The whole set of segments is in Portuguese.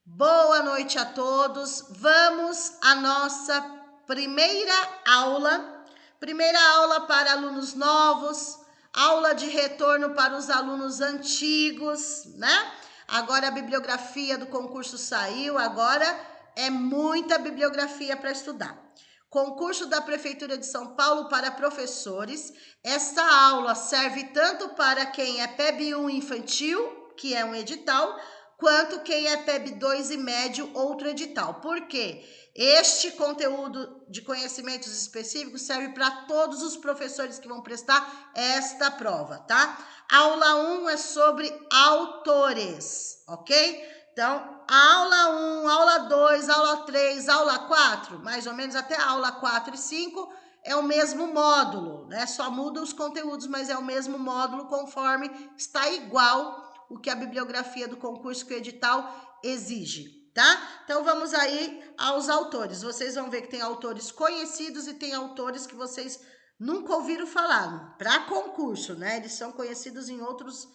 Boa noite a todos. Vamos à nossa primeira aula para alunos novos, aula de retorno para os alunos antigos, né? Agora a bibliografia do concurso saiu, agora é muita bibliografia para estudar. Concurso da Prefeitura de São Paulo para professores. Esta aula serve tanto para quem é PEB 1 infantil, que é um edital, quanto quem é PEB 2 e médio, outro edital. Por quê? Este conteúdo de conhecimentos específicos serve para todos os professores que vão prestar esta prova, tá? Aula 1 é sobre autores, ok? Então, aula 1, aula 2, aula 3, aula 4, mais ou menos até a aula 4 e 5, é o mesmo módulo, né? Só muda os conteúdos, mas é o mesmo módulo conforme está igual o que a bibliografia do concurso que o edital exige, tá? Então, vamos aí aos autores. Vocês vão ver que tem autores conhecidos e tem autores que vocês nunca ouviram falar, para concurso, né? Eles são conhecidos em outros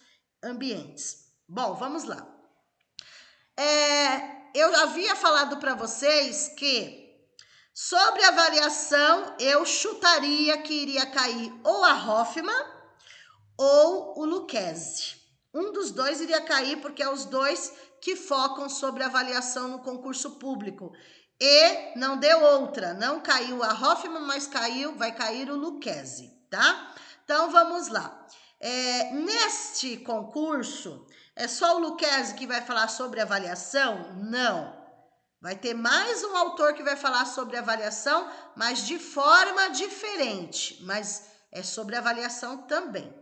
ambientes. Bom, vamos lá. Eu havia falado para vocês que sobre avaliação eu chutaria que iria cair ou a Hoffman ou o Lucchesi. Um dos dois iria cair porque é os dois que focam sobre avaliação no concurso público. E não deu outra, não caiu a Hoffman, mas vai cair o Lucchesi, tá? Então vamos lá. Neste concurso, é só o Lucchesi que vai falar sobre avaliação? Não. Vai ter mais um autor que vai falar sobre avaliação, mas de forma diferente. Mas é sobre avaliação também.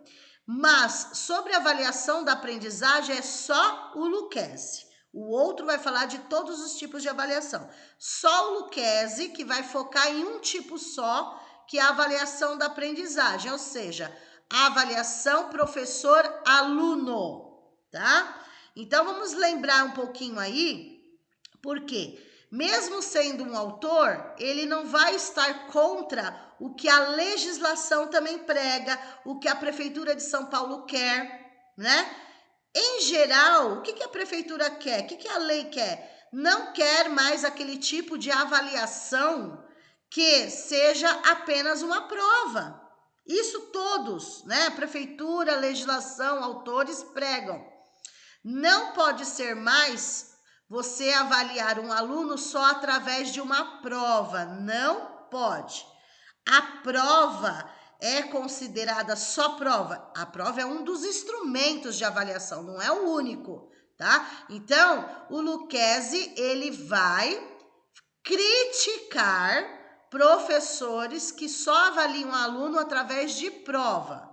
Mas sobre avaliação da aprendizagem é só o Lucchesi. O outro vai falar de todos os tipos de avaliação. Só o Lucchesi que vai focar em um tipo só, que é a avaliação da aprendizagem, ou seja, a avaliação professor-aluno, tá? Então, vamos lembrar um pouquinho aí, porque mesmo sendo um autor, ele não vai estar contra o que a legislação também prega, o que a Prefeitura de São Paulo quer, né? Em geral, o que a Prefeitura quer? O que a lei quer? Não quer mais aquele tipo de avaliação que seja apenas uma prova. Isso todos, né? Prefeitura, legislação, autores pregam. Não pode ser mais você avaliar um aluno só através de uma prova. Não pode. A prova é considerada só prova. A prova é um dos instrumentos de avaliação, não é o único, tá? Então, o Lucchesi, ele vai criticar professores que só avaliam aluno através de prova.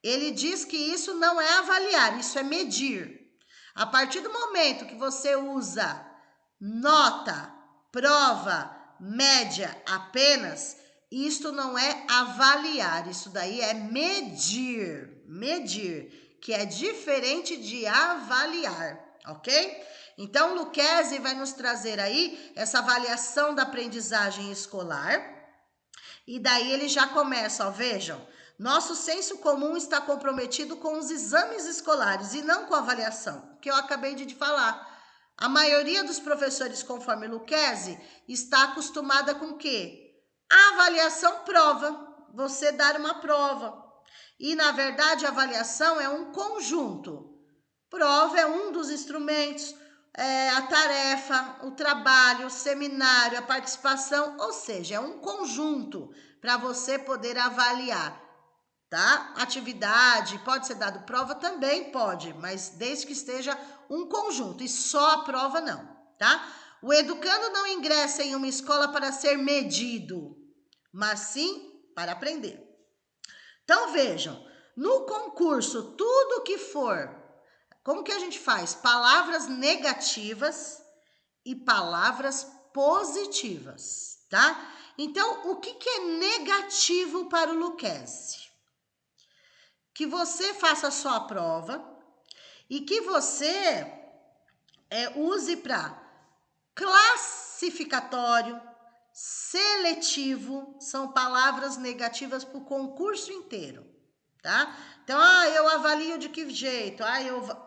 Ele diz que isso não é avaliar, isso é medir. A partir do momento que você usa nota, prova, média apenas, isto não é avaliar, isso daí é medir, que é diferente de avaliar, ok? Então, o Lucchesi vai nos trazer aí essa avaliação da aprendizagem escolar, e daí ele já começa, ó, vejam, nosso senso comum está comprometido com os exames escolares e não com a avaliação, que eu acabei de falar. A maioria dos professores, conforme Lucchesi, está acostumada com o quê? A avaliação prova, você dar uma prova. E, na verdade, a avaliação é um conjunto. Prova é um dos instrumentos, a tarefa, o trabalho, o seminário, a participação, ou seja, é um conjunto para você poder avaliar, tá? Atividade, pode ser dado prova? Também pode, mas desde que esteja um conjunto, e só a prova não, tá? O educando não ingressa em uma escola para ser medido, mas sim para aprender. Então, vejam, no concurso, tudo que for, como que a gente faz? Palavras negativas e palavras positivas, tá? Então, o que é negativo para o Lucchesi? Que você faça só a prova e que você use para classificatório, seletivo, são palavras negativas para o concurso inteiro, tá? Então, eu avalio de que jeito?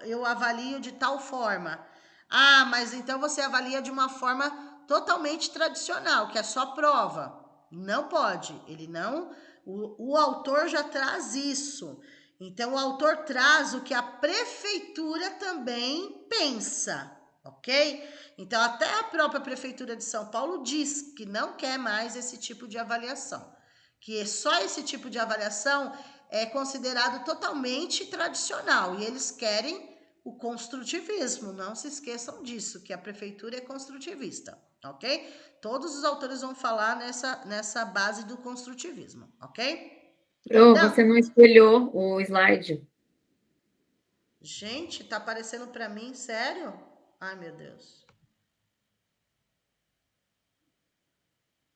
Eu avalio de tal forma. Ah, mas então você avalia de uma forma totalmente tradicional, que é só prova. Não pode, ele não. O autor já traz isso. Então, o autor traz o que a prefeitura também pensa, ok? Então, até a própria prefeitura de São Paulo diz que não quer mais esse tipo de avaliação, que só esse tipo de avaliação é considerado totalmente tradicional e eles querem o construtivismo. Não se esqueçam disso, que a prefeitura é construtivista, ok? Todos os autores vão falar nessa base do construtivismo, ok? Pro, você Então, não espelhou o slide. gente, tá aparecendo para mim, sério? Ai, meu Deus.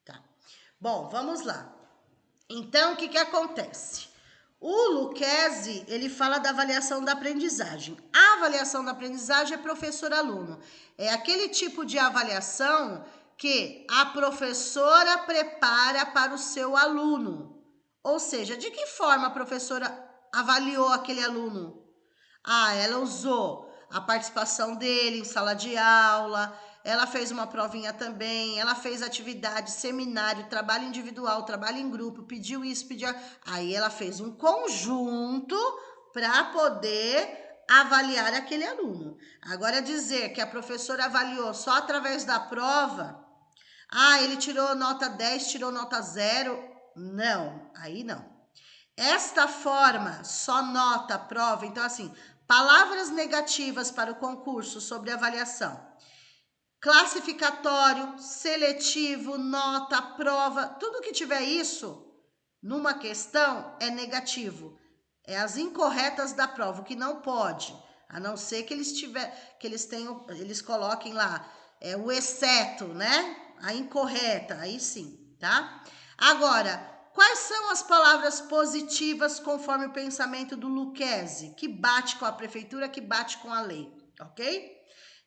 Tá. Bom, vamos lá. Então, o que que acontece? O Lucchesi, ele fala da avaliação da aprendizagem. A avaliação da aprendizagem é professor-aluno. É aquele tipo de avaliação que a professora prepara para o seu aluno. Ou seja, de que forma a professora avaliou aquele aluno? Ah, ela usou a participação dele em sala de aula, ela fez uma provinha também, ela fez atividade, seminário, trabalho individual, trabalho em grupo, pediu isso, pediu. Aí ela fez um conjunto para poder avaliar aquele aluno. Agora, dizer que a professora avaliou só através da prova, ah, ele tirou nota 10, tirou nota 0, não, aí não. Esta forma só nota, prova. Então, assim, palavras negativas para o concurso sobre avaliação. Classificatório, seletivo, nota, prova, tudo que tiver isso numa questão é negativo. É as incorretas da prova, o que não pode, a não ser que eles coloquem lá o exceto, né? A incorreta, aí sim, tá? Agora, quais são as palavras positivas conforme o pensamento do Lucchesi, que bate com a prefeitura, que bate com a lei, ok?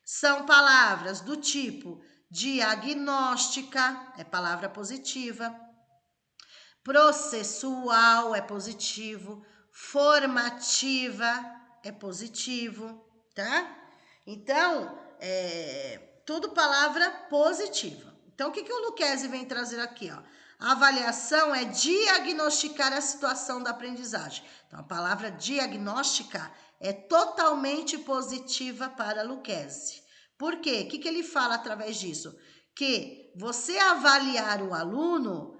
São palavras do tipo diagnóstica, é palavra positiva, processual é positivo, formativa é positivo, tá? Então, tudo palavra positiva. Então, o que o Lucchesi vem trazer aqui, ó? A avaliação é diagnosticar a situação da aprendizagem. Então, a palavra diagnóstica é totalmente positiva para Lucchesi. Por quê? O que ele fala através disso? Que você avaliar o aluno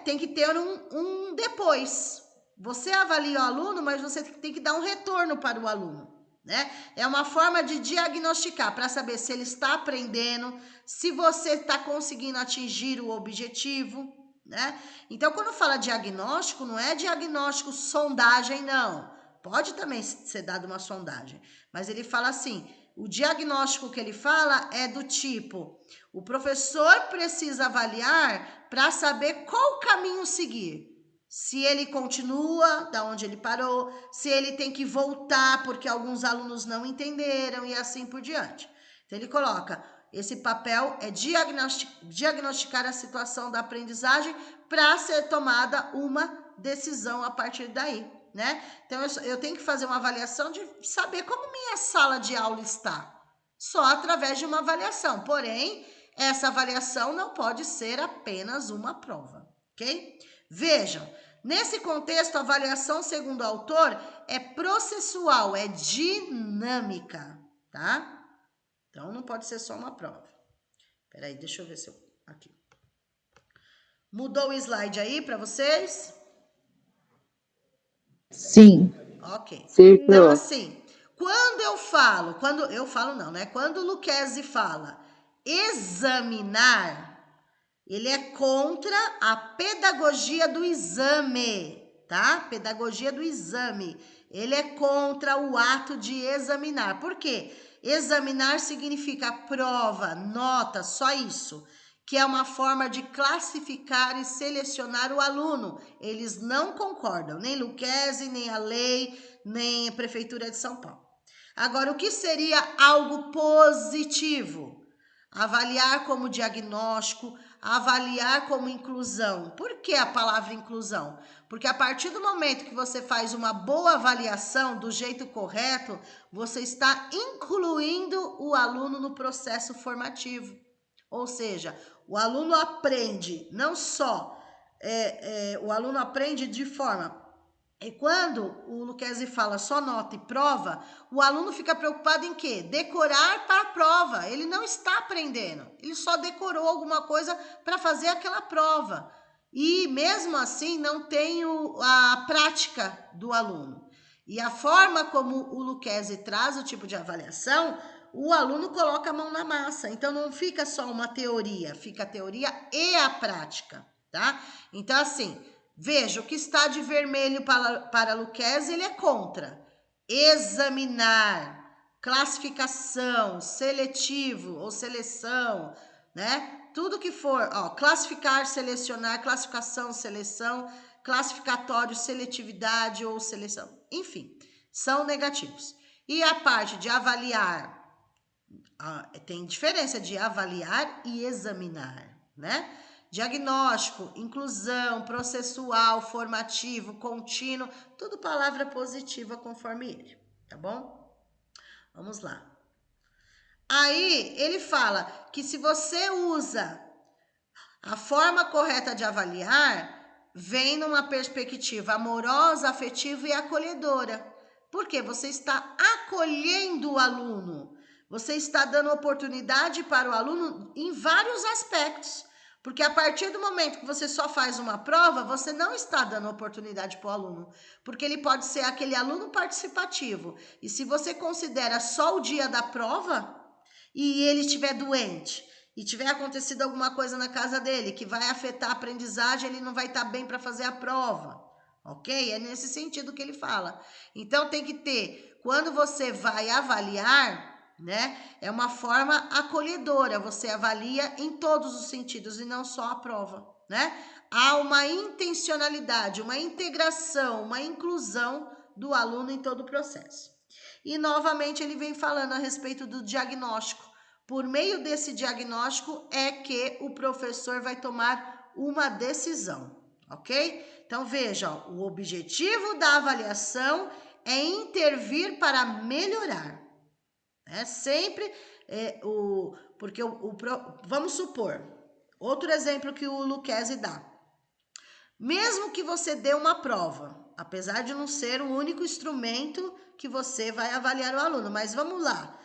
tem que ter um depois. Você avalia o aluno, mas você tem que dar um retorno para o aluno, né? É uma forma de diagnosticar, para saber se ele está aprendendo, se você está conseguindo atingir o objetivo, né? Então, quando fala diagnóstico, não é diagnóstico sondagem, não. Pode também ser dado uma sondagem, mas ele fala assim, o diagnóstico que ele fala é do tipo, o professor precisa avaliar para saber qual caminho seguir. Se ele continua da onde ele parou, se ele tem que voltar porque alguns alunos não entenderam e assim por diante. Então ele coloca, esse papel é diagnosticar a situação da aprendizagem para ser tomada uma decisão a partir daí, né? Então eu tenho que fazer uma avaliação de saber como minha sala de aula está. Só através de uma avaliação. Porém, essa avaliação não pode ser apenas uma prova, ok? Vejam, nesse contexto, a avaliação, segundo o autor, é processual, é dinâmica, tá? Então, não pode ser só uma prova. Peraí, deixa eu ver se eu... Aqui. Mudou o slide aí para vocês? Sim. Ok. Sim, Então, pro. assim, quando eu falo não, né? Quando o Lucchesi fala examinar, ele é contra a pedagogia do exame, tá? Pedagogia do exame. Ele é contra o ato de examinar. Por quê? Examinar significa prova, nota, só isso. Que é uma forma de classificar e selecionar o aluno. Eles não concordam, nem Lucchesi, nem a lei, nem a Prefeitura de São Paulo. Agora, o que seria algo positivo? avaliar como diagnóstico, avaliar como inclusão. Por que a palavra inclusão? Porque a partir do momento que você faz uma boa avaliação do jeito correto, você está incluindo o aluno no processo formativo. Ou seja, o aluno aprende não só, o aluno aprende de forma... E quando o Lucchesi fala só nota e prova, o aluno fica preocupado em quê? Decorar para a prova. Ele não está aprendendo. Ele só decorou alguma coisa para fazer aquela prova. E mesmo assim não tem a prática do aluno. E a forma como o Lucchesi traz o tipo de avaliação, o aluno coloca a mão na massa. Então não fica só uma teoria, fica a teoria e a prática, tá? Então assim... Veja, o que está de vermelho para Lucchesi, ele é contra. Examinar, classificação, seletivo ou seleção, né? Tudo que for, ó, classificar, selecionar, classificação, seleção, classificatório, seletividade ou seleção. Enfim, são negativos. E a parte de avaliar, tem diferença de avaliar e examinar, né? Diagnóstico, inclusão, processual, formativo, contínuo, tudo palavra positiva conforme ele, tá bom? Vamos lá. Aí ele fala que se você usa a forma correta de avaliar, vem numa perspectiva amorosa, afetiva e acolhedora. Porque você está acolhendo o aluno, você está dando oportunidade para o aluno em vários aspectos. Porque a partir do momento que você só faz uma prova, você não está dando oportunidade para o aluno. Porque ele pode ser aquele aluno participativo. E se você considera só o dia da prova e ele estiver doente e tiver acontecido alguma coisa na casa dele que vai afetar a aprendizagem, ele não vai estar bem para fazer a prova. Ok? É nesse sentido que ele fala. Então tem que ter, quando você vai avaliar... né? É uma forma acolhedora, você avalia em todos os sentidos e não só a prova, né? Há uma intencionalidade, uma integração, uma inclusão do aluno em todo o processo. E novamente ele vem falando a respeito do diagnóstico. Por meio desse diagnóstico é que o professor vai tomar uma decisão, ok? Então veja, ó, o objetivo da avaliação é intervir para melhorar. Sempre porque vamos supor, outro exemplo que o Lucchesi dá. Mesmo que você dê uma prova, apesar de não ser o único instrumento que você vai avaliar o aluno, mas vamos lá,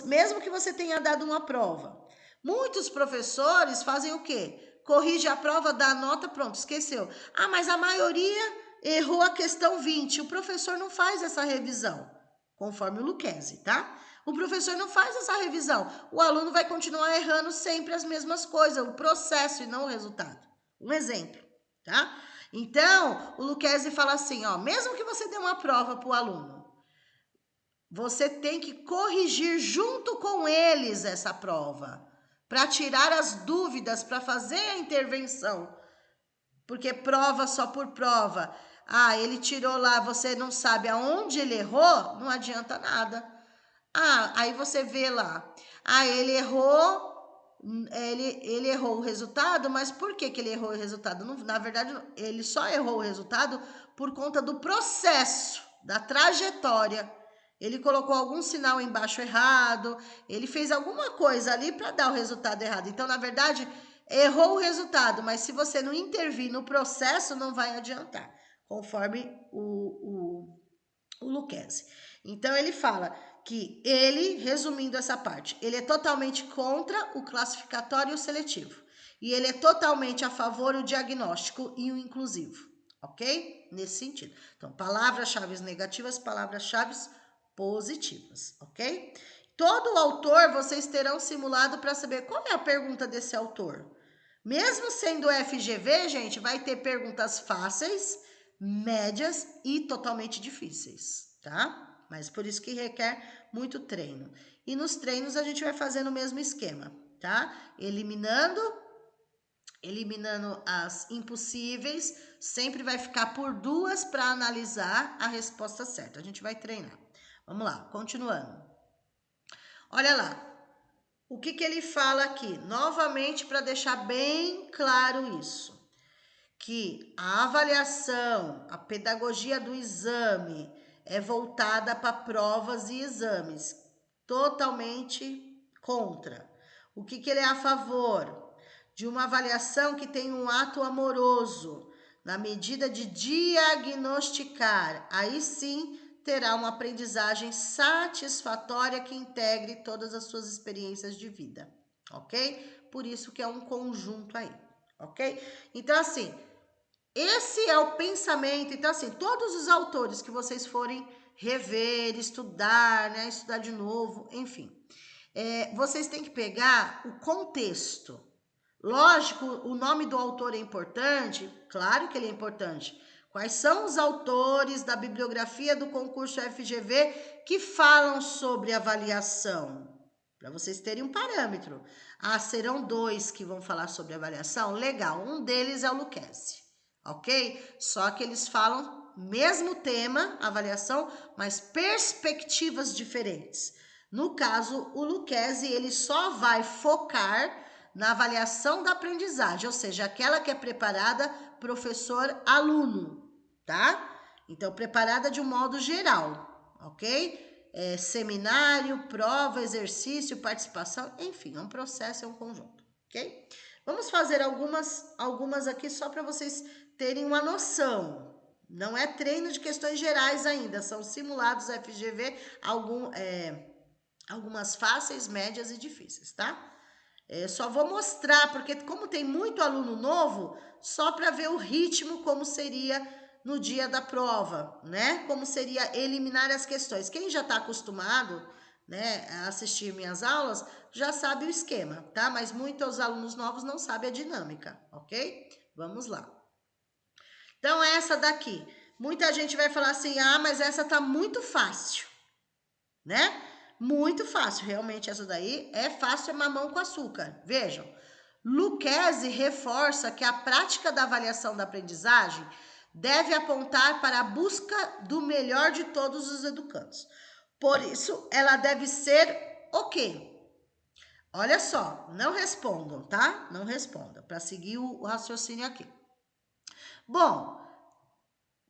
mesmo que você tenha dado uma prova, muitos professores fazem o quê? Corrige a prova, dá a nota, pronto, esqueceu. Ah, mas a maioria errou a questão 20, o professor não faz essa revisão, conforme o Lucchesi, tá? O professor não faz essa revisão. O aluno vai continuar errando sempre as mesmas coisas, o processo e não o resultado. Um exemplo, tá? Então, o Lucchesi fala assim, ó, mesmo que você dê uma prova para o aluno, você tem que corrigir junto com eles essa prova, para tirar as dúvidas, para fazer a intervenção. Porque prova só por prova. Ah, ele tirou lá, você não sabe aonde ele errou, não adianta nada. Ah, aí você vê lá. Ah, ele errou o resultado, mas por que ele errou o resultado? Não, na verdade, ele só errou o resultado por conta do processo, da trajetória. Ele colocou algum sinal embaixo errado, ele fez alguma coisa ali para dar o resultado errado. Então, na verdade, errou o resultado, mas se você não intervir no processo, não vai adiantar, conforme o Lucchesi. Então, ele fala que ele, resumindo essa parte, ele é totalmente contra o classificatório e o seletivo. E ele é totalmente a favor do diagnóstico e o inclusivo, ok? Nesse sentido. Então, palavras-chave negativas, palavras-chave positivas, ok? Todo autor vocês terão simulado para saber qual é a pergunta desse autor. Mesmo sendo FGV, gente, vai ter perguntas fáceis, médias e totalmente difíceis, tá? Mas por isso que requer muito treino. E nos treinos a gente vai fazendo o mesmo esquema, tá? Eliminando as impossíveis, sempre vai ficar por duas para analisar a resposta certa. A gente vai treinar. Vamos lá, continuando. Olha lá. o que ele fala aqui? Novamente, para deixar bem claro isso, que a avaliação, a pedagogia do exame é voltada para provas e exames, totalmente contra. O que ele é a favor? De uma avaliação que tem um ato amoroso, na medida de diagnosticar, aí sim terá uma aprendizagem satisfatória que integre todas as suas experiências de vida, ok? Por isso que é um conjunto aí, ok? Então, assim, esse é o pensamento. Então, assim, todos os autores que vocês forem rever, estudar, né, estudar de novo, enfim, vocês têm que pegar o contexto. Lógico, o nome do autor é importante, claro que ele é importante. Quais são os autores da bibliografia do concurso FGV que falam sobre avaliação? Para vocês terem um parâmetro. Ah, serão 2 que vão falar sobre avaliação? Legal, um deles é o Lucchesi, ok? Só que eles falam mesmo tema, avaliação, mas perspectivas diferentes. No caso, o Lucchesi, ele só vai focar na avaliação da aprendizagem, ou seja, aquela que é preparada professor-aluno, tá? Então, preparada de um modo geral, ok? Seminário, prova, exercício, participação, enfim, é um processo, é um conjunto, ok? Vamos fazer algumas aqui só para vocês terem uma noção. Não é treino de questões gerais ainda, são simulados FGV, algumas fáceis, médias e difíceis, tá? Só vou mostrar, porque como tem muito aluno novo, só para ver o ritmo, como seria no dia da prova, né? Como seria eliminar as questões. Quem já está acostumado, né, a assistir minhas aulas, já sabe o esquema, tá? Mas muitos alunos novos não sabem a dinâmica, ok? Vamos lá. Então, essa daqui. Muita gente vai falar assim, ah, mas essa tá muito fácil, né? Muito fácil, realmente essa daí é fácil, é mamão com açúcar. Vejam, Lucchesi reforça que a prática da avaliação da aprendizagem deve apontar para a busca do melhor de todos os educandos. Por isso, ela deve ser o quê? Olha só, não respondam, tá? Não respondam, para seguir o raciocínio aqui. Bom,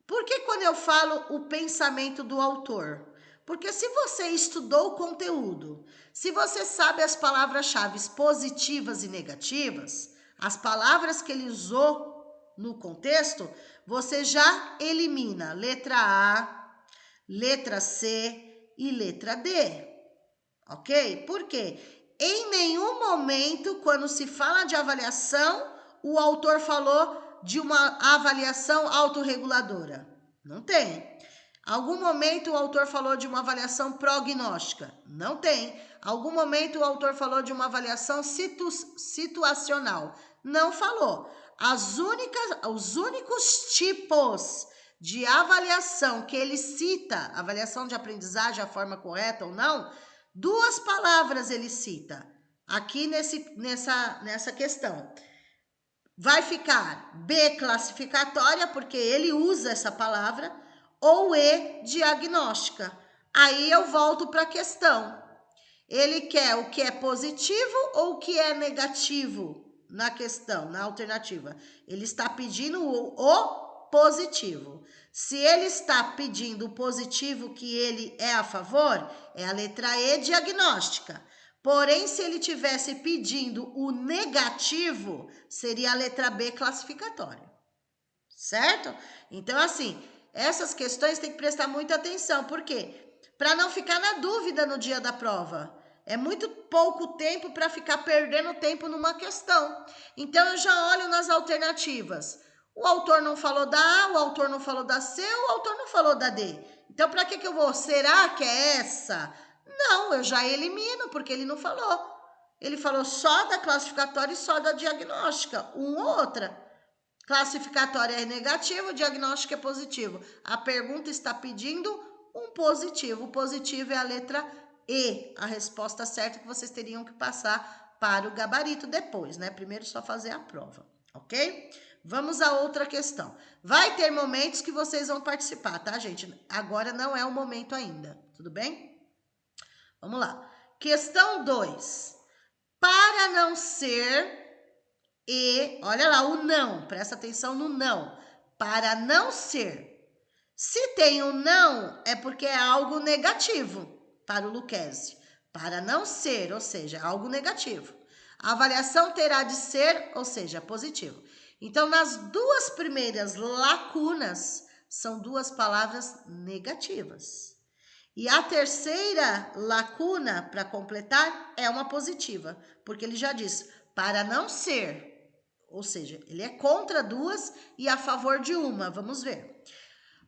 por que quando eu falo o pensamento do autor? Porque se você estudou o conteúdo, se você sabe as palavras-chave positivas e negativas, as palavras que ele usou no contexto, você já elimina letra A, letra C e letra D. Ok? Por quê? Em nenhum momento, quando se fala de avaliação, o autor falou de uma avaliação autorreguladora. Não tem. Algum momento o autor falou de uma avaliação prognóstica? Não tem. Algum momento o autor falou de uma avaliação situacional? Não falou. Os únicos tipos de avaliação que ele cita, avaliação de aprendizagem, a forma correta ou não, 2 palavras ele cita aqui nessa questão. Vai ficar B classificatória, porque ele usa essa palavra, ou E diagnóstica. Aí eu volto para a questão. Ele quer o que é positivo ou o que é negativo na questão, na alternativa? Ele está pedindo o positivo. Se ele está pedindo o positivo que ele é a favor, é a letra E diagnóstica. Porém, se ele tivesse pedindo o negativo, seria a letra B classificatória. Certo? Então, assim, essas questões tem que prestar muita atenção. Por quê? Para não ficar na dúvida no dia da prova. É muito pouco tempo para ficar perdendo tempo numa questão. Então, eu já olho nas alternativas. O autor não falou da A, o autor não falou da C, o autor não falou da D. Então, para que eu vou? Será que é essa? Não, eu já elimino, porque ele não falou. Ele falou só da classificatória e só da diagnóstica, uma ou outra. Classificatória é negativo, diagnóstico é positivo. A pergunta está pedindo um positivo. O positivo é a letra E, a resposta certa que vocês teriam que passar para o gabarito depois, né? Primeiro só fazer a prova, ok? Vamos a outra questão. Vai ter momentos que vocês vão participar, tá, gente? Agora não é o momento ainda, tudo bem? Vamos lá. Questão 2. não ser e, olha lá, o não, presta atenção no não. Para não ser. Se tem um não, é porque é algo negativo para o Lucchesi. Para não ser, ou seja, algo negativo. A avaliação terá de ser, ou seja, positivo. Então, nas duas primeiras lacunas, são duas palavras negativas. E a terceira lacuna, para completar, é uma positiva, porque ele já diz, para não ser. Ou seja, ele é contra duas e a favor de uma. Vamos ver.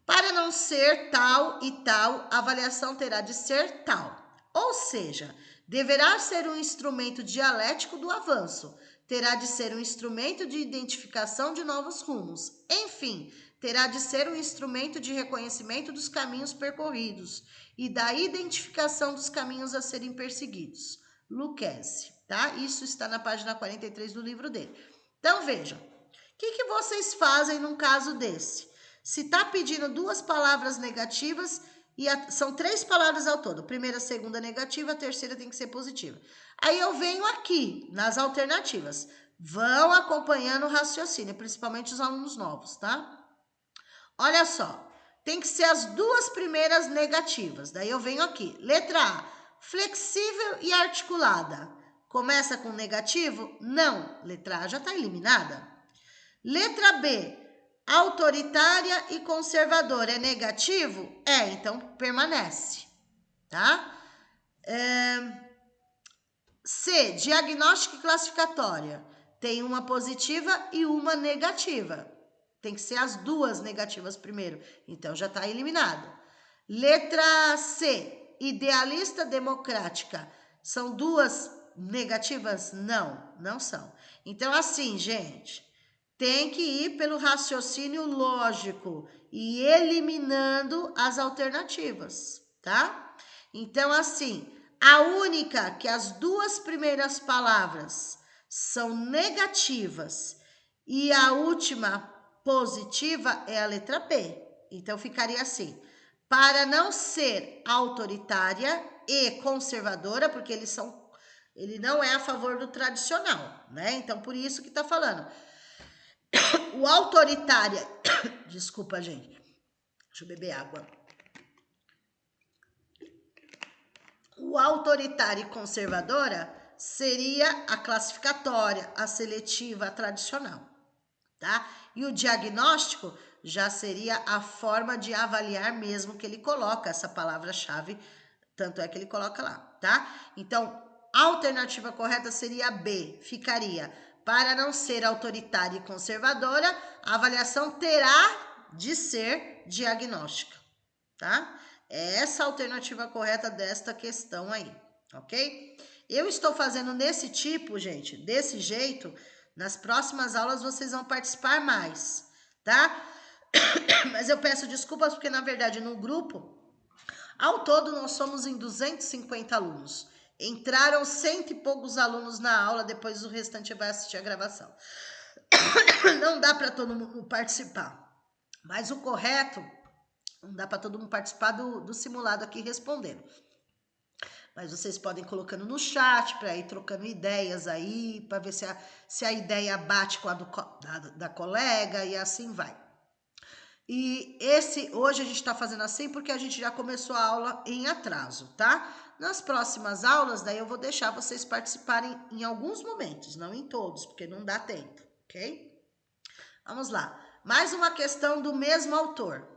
Para não ser tal e tal, a avaliação terá de ser tal. Ou seja, deverá ser um instrumento dialético do avanço. Terá de ser um instrumento de identificação de novos rumos. Enfim, terá de ser um instrumento de reconhecimento dos caminhos percorridos e da identificação dos caminhos a serem perseguidos. Lucchesi, tá? Isso está na página 43 do livro dele. Então, vejam, o que vocês fazem num caso desse? Se está pedindo duas palavras negativas, são três palavras ao todo. Primeira, segunda negativa, a terceira tem que ser positiva. Aí eu venho aqui, nas alternativas. Vão acompanhando o raciocínio, principalmente os alunos novos, tá? Olha só, tem que ser as duas primeiras negativas. Daí eu venho aqui. Letra A, flexível e articulada. Começa com negativo? Não. Letra A já está eliminada. Letra B, autoritária e conservadora. É negativo? É, então permanece. Tá? C, diagnóstica e classificatória. Tem uma positiva e uma negativa. Tem que ser as duas negativas primeiro. Então já está eliminado. Letra C, idealista democrática. São duas negativas? Não, não são. Então, assim, gente, tem que ir pelo raciocínio lógico e eliminando as alternativas, tá? Então, assim, a única que as duas primeiras palavras são negativas e a última positiva é a letra B. Então, ficaria assim. Para não ser autoritária e conservadora, porque ele não é a favor do tradicional, né? Então, por isso que tá falando. O autoritária... Desculpa, gente. Deixa eu beber água. O autoritário e conservadora seria a classificatória, a seletiva, a tradicional, tá? E o diagnóstico já seria a forma de avaliar mesmo que ele coloca essa palavra-chave, tanto é que ele coloca lá, tá? Então, a alternativa correta seria B, ficaria: para não ser autoritária e conservadora, a avaliação terá de ser diagnóstica, tá? É essa a alternativa correta desta questão aí, ok? Eu estou fazendo nesse tipo, gente, desse jeito. Nas próximas aulas vocês vão participar mais, tá? Mas eu peço desculpas porque, na verdade, no grupo, ao todo nós somos em 250 alunos. Entraram 100 e poucos alunos na aula, depois o restante vai assistir a gravação. Não dá para todo mundo participar, mas o correto, não dá para todo mundo participar do simulado aqui respondendo. Mas vocês podem ir colocando no chat para ir trocando ideias aí, para ver se a ideia bate com a da colega e assim vai. E hoje a gente está fazendo assim porque a gente já começou a aula em atraso, tá? Nas próximas aulas, daí eu vou deixar vocês participarem em alguns momentos, não em todos, porque não dá tempo, ok? Vamos lá. Mais uma questão do mesmo autor.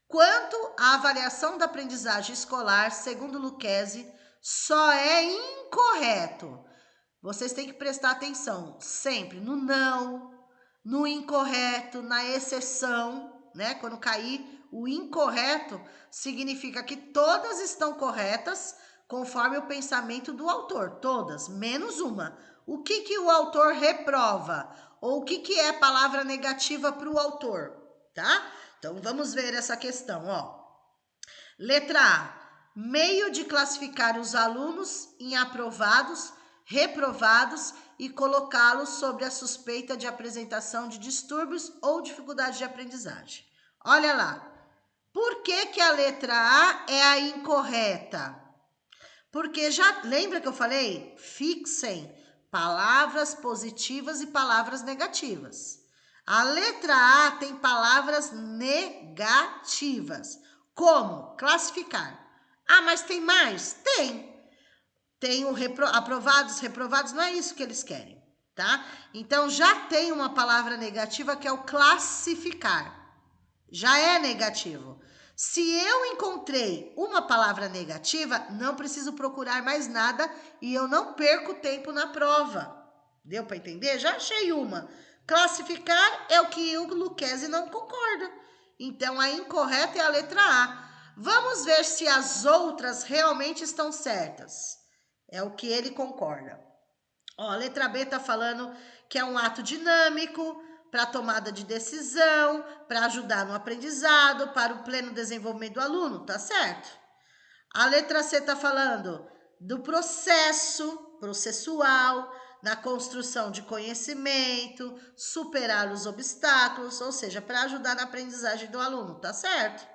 Quanto à avaliação da aprendizagem escolar, segundo Lucchesi, só é incorreto. Vocês têm que prestar atenção sempre no não, no incorreto, na exceção, né? Quando cair o incorreto, significa que todas estão corretas conforme o pensamento do autor, todas, menos uma. O que o autor reprova? Ou o que é palavra negativa para o autor, tá? Então, vamos ver essa questão, ó. Letra A. Meio de classificar os alunos em aprovados, reprovados e colocá-los sobre a suspeita de apresentação de distúrbios ou dificuldade de aprendizagem. Olha lá. Por que a letra A é a incorreta? Porque já lembra que eu falei? Fixem palavras positivas e palavras negativas. A letra A tem palavras negativas. Como? Classificar. Ah, mas tem mais? Tem. Tem o aprovados, reprovados, não é isso que eles querem, tá? Então, já tem uma palavra negativa que é o classificar. Já é negativo. Se eu encontrei uma palavra negativa, não preciso procurar mais nada e eu não perco tempo na prova. Deu para entender? Já achei uma. Classificar é o que o Lucchesi não concorda. Então, a incorreta é a letra A. Vamos ver se as outras realmente estão certas. É o que ele concorda. Ó, a letra B está falando que é um ato dinâmico para tomada de decisão, para ajudar no aprendizado, para o pleno desenvolvimento do aluno, tá certo? A letra C está falando do processual, na construção de conhecimento, superar os obstáculos, ou seja, para ajudar na aprendizagem do aluno, tá certo?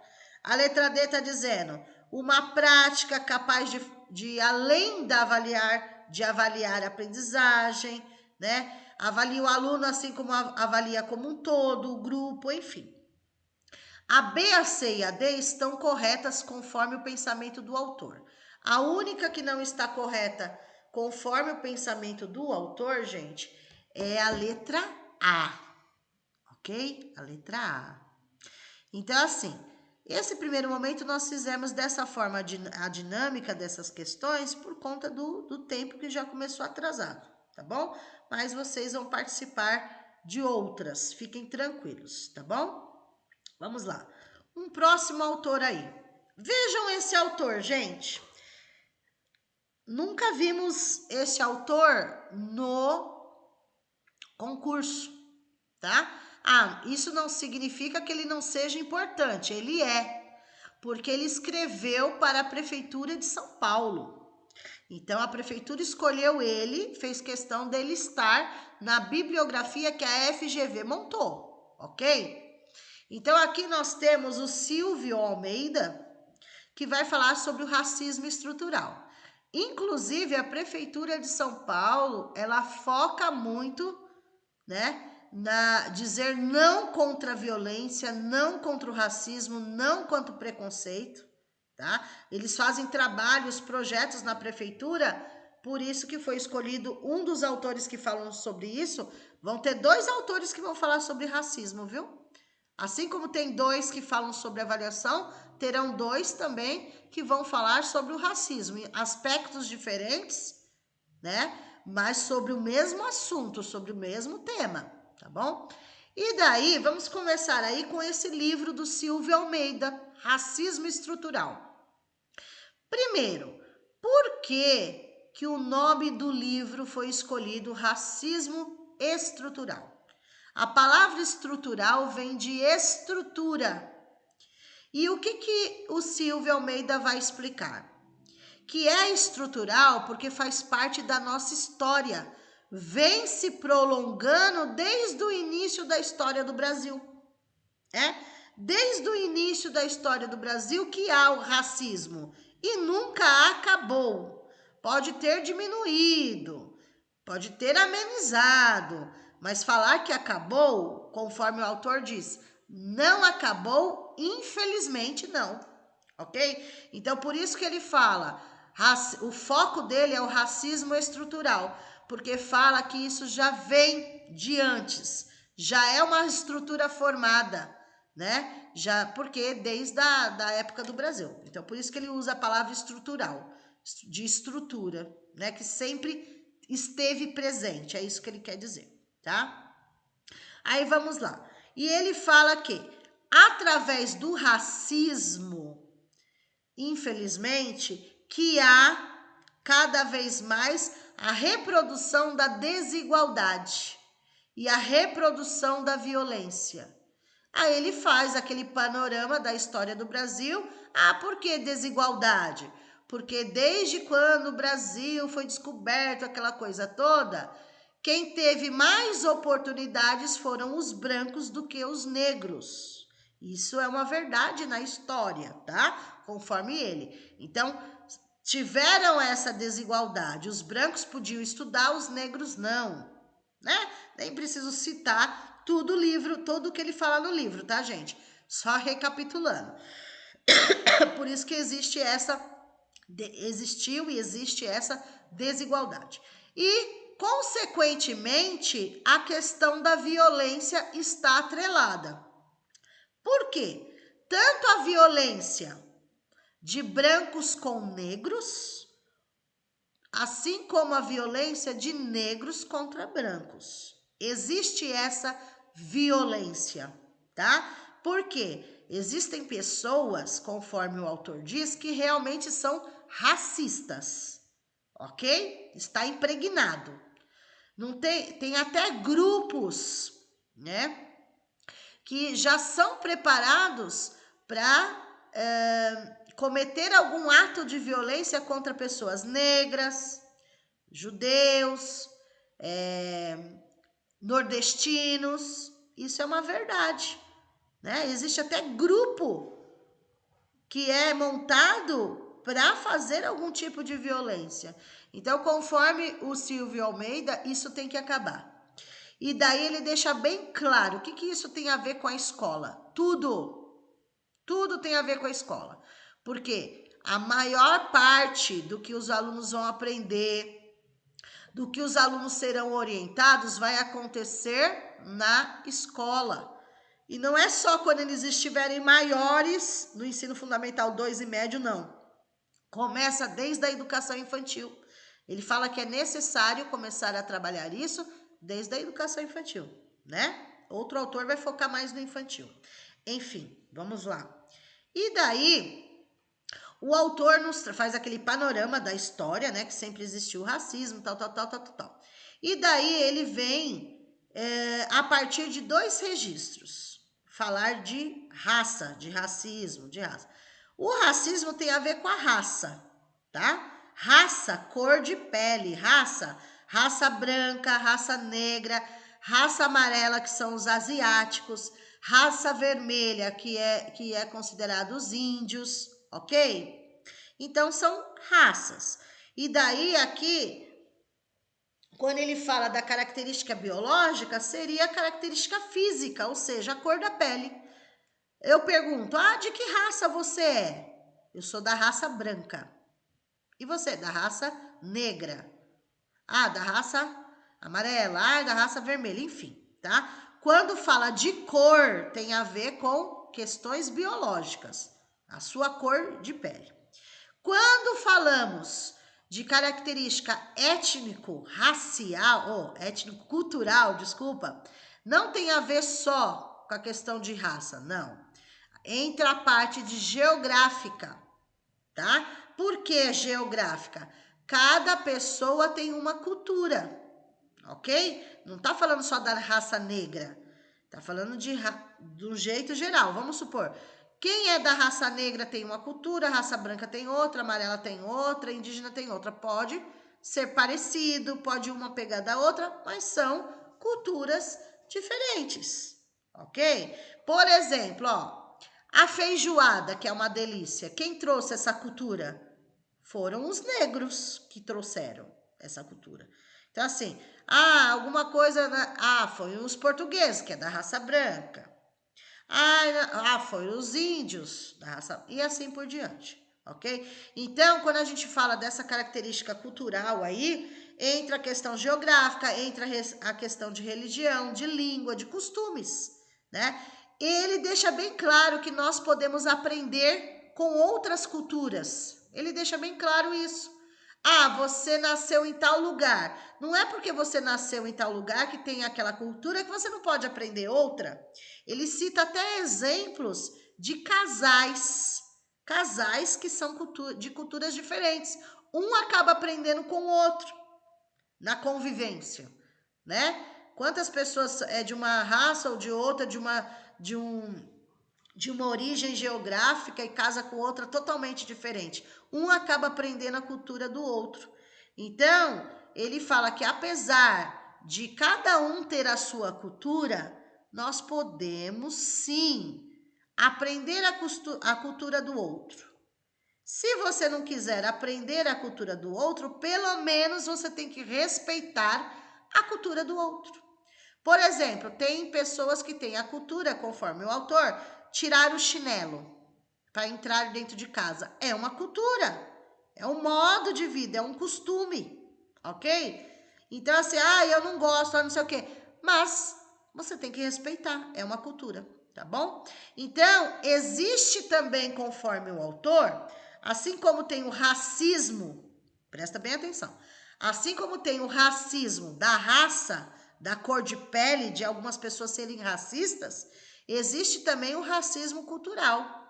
A letra D está dizendo uma prática capaz de além de avaliar a aprendizagem, né? Avalia o aluno assim como avalia como um todo, o grupo, enfim. A B, a C e a D estão corretas conforme o pensamento do autor. A única que não está correta conforme o pensamento do autor, gente, é a letra A, ok? A letra A. Então, assim, esse primeiro momento nós fizemos dessa forma a dinâmica dessas questões por conta do tempo que já começou atrasado, tá bom? Mas vocês vão participar de outras, fiquem tranquilos, tá bom? Vamos lá. Um próximo autor aí. Vejam esse autor, gente. Nunca vimos esse autor no concurso, tá? Ah, isso não significa que ele não seja importante. Ele é, porque ele escreveu para a Prefeitura de São Paulo. Então, a Prefeitura escolheu ele, fez questão dele estar na bibliografia que a FGV montou, ok? Então, aqui nós temos o Silvio Almeida, que vai falar sobre o racismo estrutural. Inclusive, a Prefeitura de São Paulo, ela foca muito, né, na dizer não contra a violência, não contra o racismo, não contra o preconceito, tá? Eles fazem trabalhos, projetos na Prefeitura, por isso que foi escolhido um dos autores que falam sobre isso. Vão ter 2 autores que vão falar sobre racismo, viu? Assim como tem 2 que falam sobre avaliação, terão 2 também que vão falar sobre o racismo, em aspectos diferentes, né? Mas sobre o mesmo assunto, sobre o mesmo tema, tá bom? E daí, vamos começar aí com esse livro do Silvio Almeida, Racismo Estrutural. Primeiro, por que o nome do livro foi escolhido Racismo Estrutural? A palavra estrutural vem de estrutura. E o que o Silvio Almeida vai explicar? Que é estrutural porque faz parte da nossa história. Vem se prolongando desde o início da história do Brasil. Desde o início da história do Brasil que há o racismo. E nunca acabou. Pode ter diminuído, pode ter amenizado, mas falar que acabou, conforme o autor diz, não acabou, infelizmente não, ok? Então, por isso que ele fala, o foco dele é o racismo estrutural, porque fala que isso já vem de antes, já é uma estrutura formada, né? Já, porque desde a época do Brasil. Então, por isso que ele usa a palavra estrutural, de estrutura, né? Que sempre esteve presente, é isso que ele quer dizer, tá? Aí vamos lá. E ele fala que através do racismo, infelizmente, que há cada vez mais a reprodução da desigualdade e a reprodução da violência. Aí ele faz aquele panorama da história do Brasil. Ah, por que desigualdade? Porque desde quando o Brasil foi descoberto, aquela coisa toda, quem teve mais oportunidades foram os brancos do que os negros. Isso é uma verdade na história, tá? Conforme ele. Então, tiveram essa desigualdade. Os brancos podiam estudar, os negros não, né? Nem preciso citar tudo o livro, tudo que ele fala no livro, tá, gente? Só recapitulando. Por isso que existiu e existe essa desigualdade. E, consequentemente, a questão da violência está atrelada. Por quê? Tanto a violência de brancos com negros, assim como a violência de negros contra brancos. Existe essa violência, tá? Por quê? Existem pessoas, conforme o autor diz, que realmente são racistas, ok? Está impregnado. Não tem até grupos, né, que já são preparados para cometer algum ato de violência contra pessoas negras, judeus, nordestinos. Isso é uma verdade, né? Existe até grupo que é montado para fazer algum tipo de violência. Então, conforme o Silvio Almeida, isso tem que acabar. E daí ele deixa bem claro o que isso tem a ver com a escola. Tudo tem a ver com a escola. Porque a maior parte do que os alunos vão aprender, do que os alunos serão orientados, vai acontecer na escola. E não é só quando eles estiverem maiores, no ensino fundamental 2 e médio, não. Começa desde a educação infantil. Ele fala que é necessário começar a trabalhar isso desde a educação infantil, né? Outro autor vai focar mais no infantil. Enfim, vamos lá. E daí, o autor nos faz aquele panorama da história, né? Que sempre existiu o racismo, tal. E daí ele vem, a partir de 2 registros, falar de raça, de racismo, de raça. O racismo tem a ver com a raça, tá? Raça, cor de pele, raça branca, raça negra, raça amarela, que são os asiáticos, raça vermelha, que é considerado os índios, ok? Então, são raças. E daí, aqui, quando ele fala da característica biológica, seria a característica física, ou seja, a cor da pele. Eu pergunto, de que raça você é? Eu sou da raça branca. E você, da raça negra? Da raça amarela, da raça vermelha, enfim, tá? Quando fala de cor, tem a ver com questões biológicas, a sua cor de pele. Quando falamos de característica étnico-racial, étnico-cultural, desculpa, não tem a ver só com a questão de raça, não. Entra a parte de geográfica, tá? Por que geográfica? Cada pessoa tem uma cultura, ok? Não tá falando só da raça negra, tá falando de um jeito geral. Vamos supor, quem é da raça negra tem uma cultura, raça branca tem outra, amarela tem outra, indígena tem outra. Pode ser parecido, pode uma pegar da outra, mas são culturas diferentes, ok? Por exemplo, a feijoada, que é uma delícia, quem trouxe essa cultura? Foram os negros que trouxeram essa cultura. Então, assim, alguma coisa, foi os portugueses, que é da raça branca. Foi os índios da raça, e assim por diante, ok? Então, quando a gente fala dessa característica cultural aí, entra a questão geográfica, entra a questão de religião, de língua, de costumes, né? Ele deixa bem claro que nós podemos aprender com outras culturas. Ele deixa bem claro isso. Você nasceu em tal lugar. Não é porque você nasceu em tal lugar que tem aquela cultura que você não pode aprender outra. Ele cita até exemplos de casais que são de culturas diferentes. Um acaba aprendendo com o outro na convivência, né? Quantas pessoas é de uma raça ou de outra, de uma origem geográfica e casa com outra totalmente diferente. Um acaba aprendendo a cultura do outro. Então, ele fala que apesar de cada um ter a sua cultura, nós podemos sim aprender a cultura do outro. Se você não quiser aprender a cultura do outro, pelo menos você tem que respeitar a cultura do outro. Por exemplo, tem pessoas que têm a cultura, conforme o autor, tirar o chinelo para entrar dentro de casa. É uma cultura, é um modo de vida, é um costume, ok? Então, assim, eu não gosto, não sei o quê. Mas você tem que respeitar, é uma cultura, tá bom? Então, existe também, conforme o autor, assim como tem o racismo, presta bem atenção, assim como tem o racismo da raça, da cor de pele, de algumas pessoas serem racistas, existe também o racismo cultural.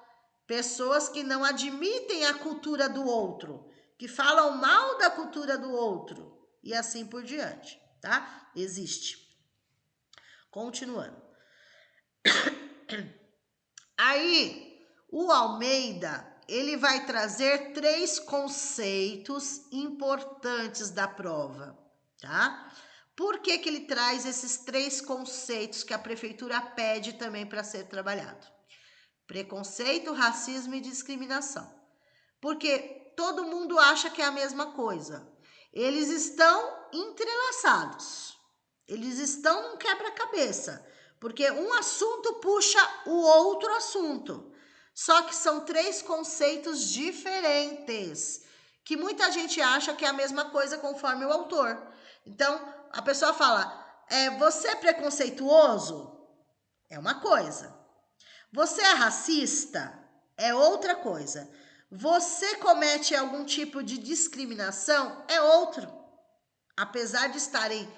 Pessoas que não admitem a cultura do outro, que falam mal da cultura do outro e assim por diante, tá? Existe. Continuando. Aí, o Almeida, ele vai trazer 3 conceitos importantes da prova, tá? Por que que ele traz esses 3 conceitos que a prefeitura pede também para ser trabalhado? Preconceito, racismo e discriminação. Porque todo mundo acha que é a mesma coisa. Eles estão entrelaçados. Eles estão num quebra-cabeça. Porque um assunto puxa o outro assunto. Só que são 3 conceitos diferentes. Que muita gente acha que é a mesma coisa conforme o autor. Então, a pessoa fala, você é preconceituoso? É uma coisa. Você é racista? É outra coisa. Você comete algum tipo de discriminação? É outro. Apesar de estarem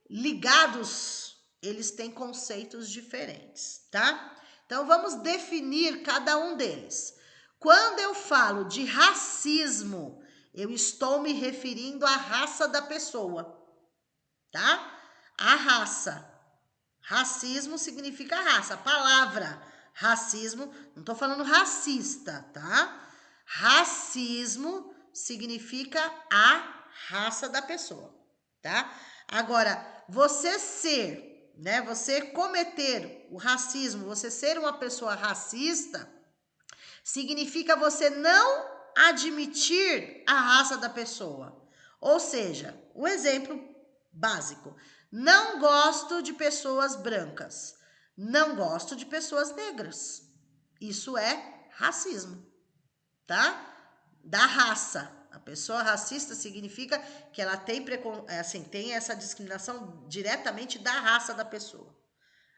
ligados, eles têm conceitos diferentes, tá? Então vamos definir cada um deles. Quando eu falo de racismo, eu estou me referindo à raça da pessoa, tá? A raça. Racismo significa raça. A palavra racismo, não estou falando racista, tá? Racismo significa a raça da pessoa, tá? Agora, você ser, né? Você cometer o racismo, você ser uma pessoa racista, significa você não admitir a raça da pessoa. Ou seja, o exemplo básico: não gosto de pessoas brancas, não gosto de pessoas negras. Isso é racismo, tá? Da raça. A pessoa racista significa que ela tem, tem essa discriminação diretamente da raça da pessoa.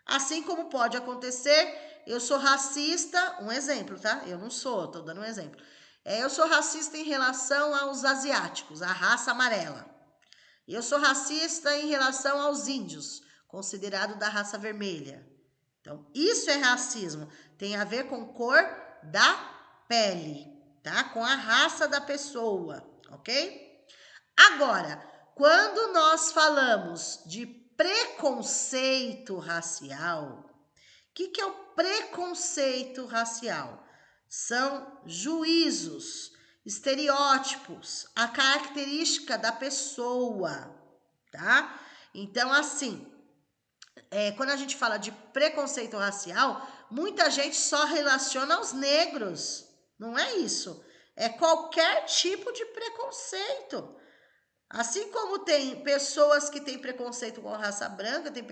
Assim como pode acontecer, eu sou racista, um exemplo, tá? Eu não sou, tô dando um exemplo. Eu sou racista em relação aos asiáticos, a raça amarela. Eu sou racista em relação aos índios, considerado da raça vermelha. Então, isso é racismo. Tem a ver com cor da pele, tá? Com a raça da pessoa, ok? Agora, quando nós falamos de preconceito racial, o que é o preconceito racial? São juízos, estereótipos, a característica da pessoa, tá? Então, assim, quando a gente fala de preconceito racial, muita gente só relaciona aos negros. Não é isso. É qualquer tipo de preconceito. Assim como tem pessoas que têm preconceito com a raça branca, tem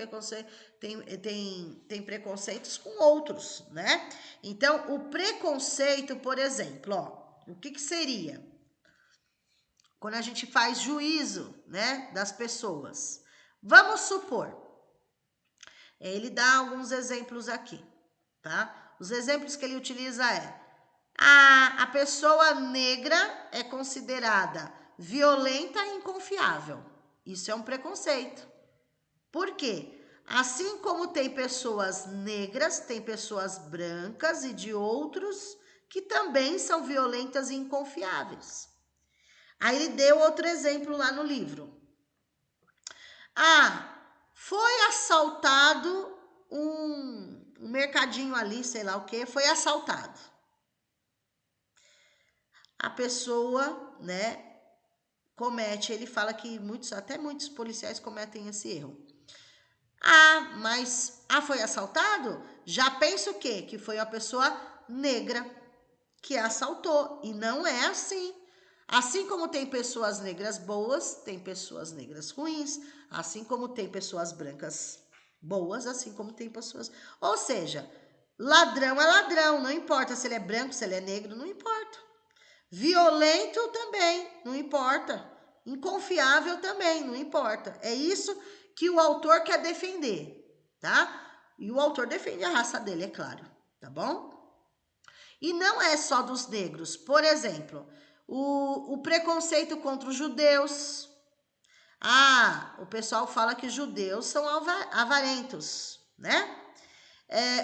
preconceitos com outros, né? Então, o preconceito, por exemplo, ó, o que seria? Quando a gente faz juízo, né, das pessoas. Vamos supor, ele dá alguns exemplos aqui, tá? Os exemplos que ele utiliza a pessoa negra é considerada violenta e inconfiável. Isso é um preconceito. Por quê? Assim como tem pessoas negras, tem pessoas brancas e de outros que também são violentas e inconfiáveis. Aí ele deu outro exemplo lá no livro. Foi assaltado um mercadinho ali, sei lá o que, foi assaltado. A pessoa, né, comete, ele fala que até muitos policiais cometem esse erro. Mas foi assaltado? Já pensa o quê? Que foi uma pessoa negra. que assaltou. E não é assim. Assim como tem pessoas negras boas, tem pessoas negras ruins. Assim como tem pessoas brancas boas, assim como tem pessoas... Ou seja, ladrão é ladrão, não importa se ele é branco, se ele é negro, não importa. Violento também, não importa. Inconfiável também, não importa. É isso que o autor quer defender, tá? E o autor defende a raça dele, é claro, tá bom? E não é só dos negros. Por exemplo, o preconceito contra os judeus. Ah, o pessoal fala que os judeus são avarentos, né?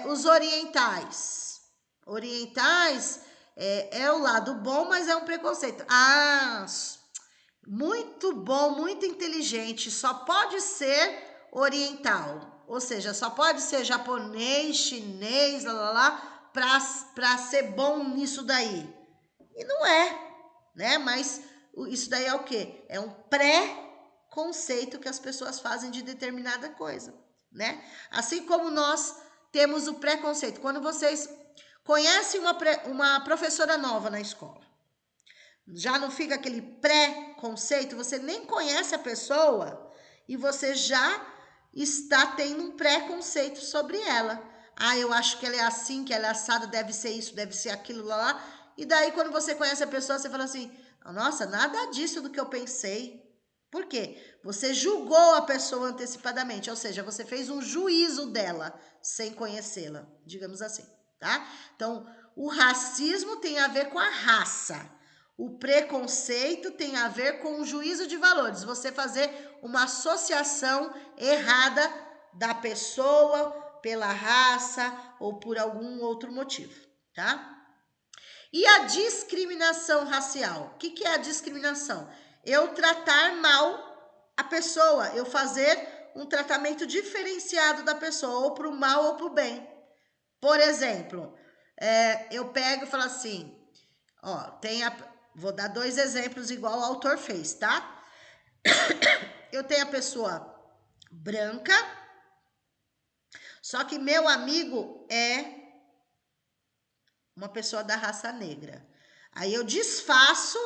Os orientais. Orientais é o lado bom, mas é um preconceito. Ah, muito bom, muito inteligente, só pode ser oriental. Ou seja, só pode ser japonês, chinês, lá, para ser bom nisso daí. E não é, né? Mas isso daí é o quê? É um pré-conceito que as pessoas fazem de determinada coisa, né? Assim como nós temos o preconceito. Quando vocês conhecem uma professora nova na escola, já não fica aquele pré-conceito, você nem conhece a pessoa e você já está tendo um preconceito sobre ela. Ah, eu acho que ela é assim, que ela é assada, deve ser isso, deve ser aquilo, lá. E daí, quando você conhece a pessoa, você fala assim, nossa, nada disso do que eu pensei. Por quê? Você julgou a pessoa antecipadamente, ou seja, você fez um juízo dela sem conhecê-la, digamos assim, tá? Então, o racismo tem a ver com a raça. O preconceito tem a ver com o juízo de valores. Você fazer uma associação errada da pessoa pela raça ou por algum outro motivo, tá? E a discriminação racial? O que é a discriminação? Eu tratar mal a pessoa, eu fazer um tratamento diferenciado da pessoa, ou para o mal ou para o bem. Por exemplo, eu pego e falo assim, ó, vou dar 2 exemplos igual o autor fez, tá? Eu tenho a pessoa branca, só que meu amigo é uma pessoa da raça negra. Aí eu desfaço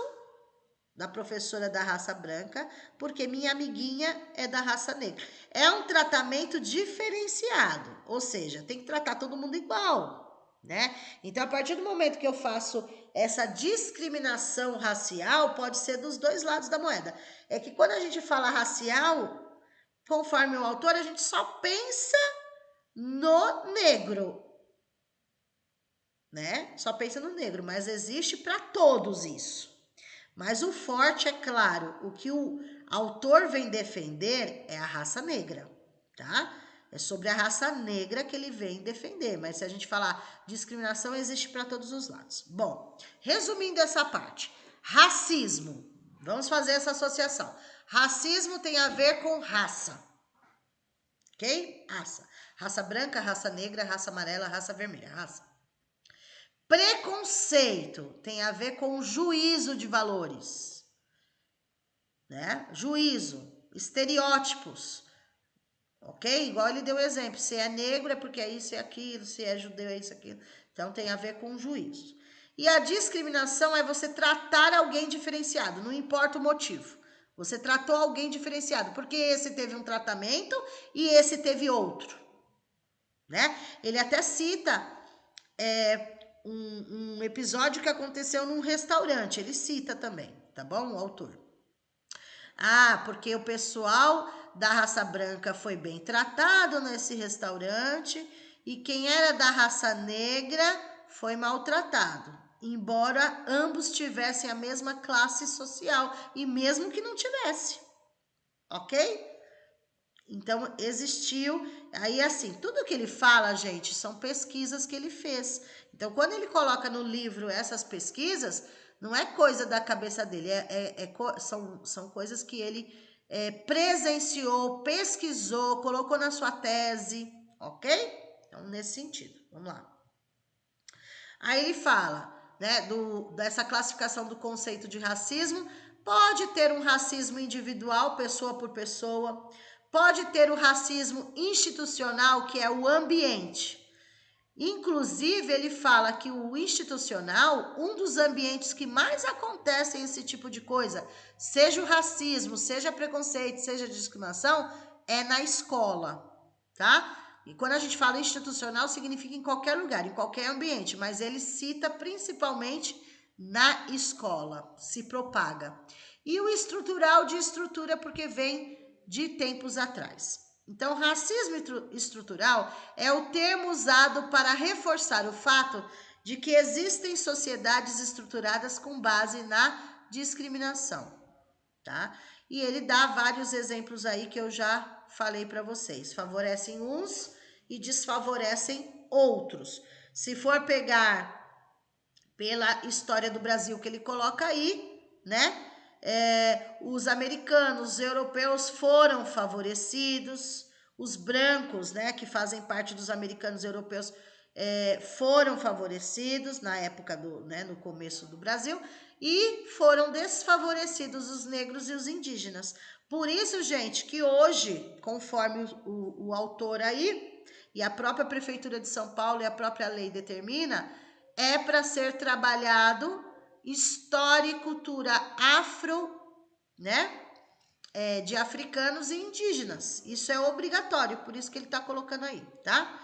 da professora da raça branca, porque minha amiguinha é da raça negra. É um tratamento diferenciado, ou seja, tem que tratar todo mundo igual, né? Então, a partir do momento que eu faço essa discriminação racial, pode ser dos 2 lados da moeda. É que quando a gente fala racial, conforme o autor, a gente só pensa no negro, né? Só pensa no negro, mas existe para todos isso. Mas o forte, é claro, o que o autor vem defender é a raça negra, tá? É sobre a raça negra que ele vem defender, mas se a gente falar discriminação, existe para todos os lados. Bom, resumindo essa parte, racismo, vamos fazer essa associação. Racismo tem a ver com raça, ok? Raça. Raça branca, raça negra, raça amarela, raça vermelha, raça. Preconceito tem a ver com juízo de valores, né? Juízo, estereótipos, ok? Igual ele deu o exemplo, se é negro é porque é isso e aquilo, se é judeu é isso e aquilo. Então tem a ver com juízo. E a discriminação é você tratar alguém diferenciado, não importa o motivo. Você tratou alguém diferenciado, porque esse teve um tratamento e esse teve outro, né? Ele até cita um episódio que aconteceu num restaurante. Ele cita também, tá bom? O autor. Ah, porque o pessoal da raça branca foi bem tratado nesse restaurante e quem era da raça negra foi maltratado. Embora ambos tivessem a mesma classe social e mesmo que não tivesse. Ok? Então, existiu, aí assim, tudo que ele fala, gente, são pesquisas que ele fez. Então, quando ele coloca no livro essas pesquisas, não é coisa da cabeça dele, são coisas que ele presenciou, pesquisou, colocou na sua tese, ok? Então, nesse sentido, vamos lá. Aí ele fala, né, dessa classificação do conceito de racismo, pode ter um racismo individual, pessoa por pessoa, pode ter o racismo institucional, que é o ambiente. Inclusive, ele fala que o institucional, um dos ambientes que mais acontecem esse tipo de coisa, seja o racismo, seja preconceito, seja discriminação, é na escola, tá? E quando a gente fala institucional, significa em qualquer lugar, em qualquer ambiente, mas ele cita principalmente na escola, se propaga. E o estrutural de estrutura, porque vem de tempos atrás. Então, racismo estrutural é o termo usado para reforçar o fato de que existem sociedades estruturadas com base na discriminação, tá? E ele dá vários exemplos aí que eu já falei para vocês. Favorecem uns e desfavorecem outros. Se for pegar pela história do Brasil que ele coloca aí, né? Os americanos, os europeus foram favorecidos, os brancos, né, que fazem parte dos americanos e europeus, foram favorecidos na época no começo do Brasil, e foram desfavorecidos os negros e os indígenas. Por isso, gente, que hoje, conforme o autor aí, e a própria Prefeitura de São Paulo e a própria lei determina, é para ser trabalhado história e cultura afro, né? De africanos e indígenas. Isso é obrigatório, por isso que ele está colocando aí, tá?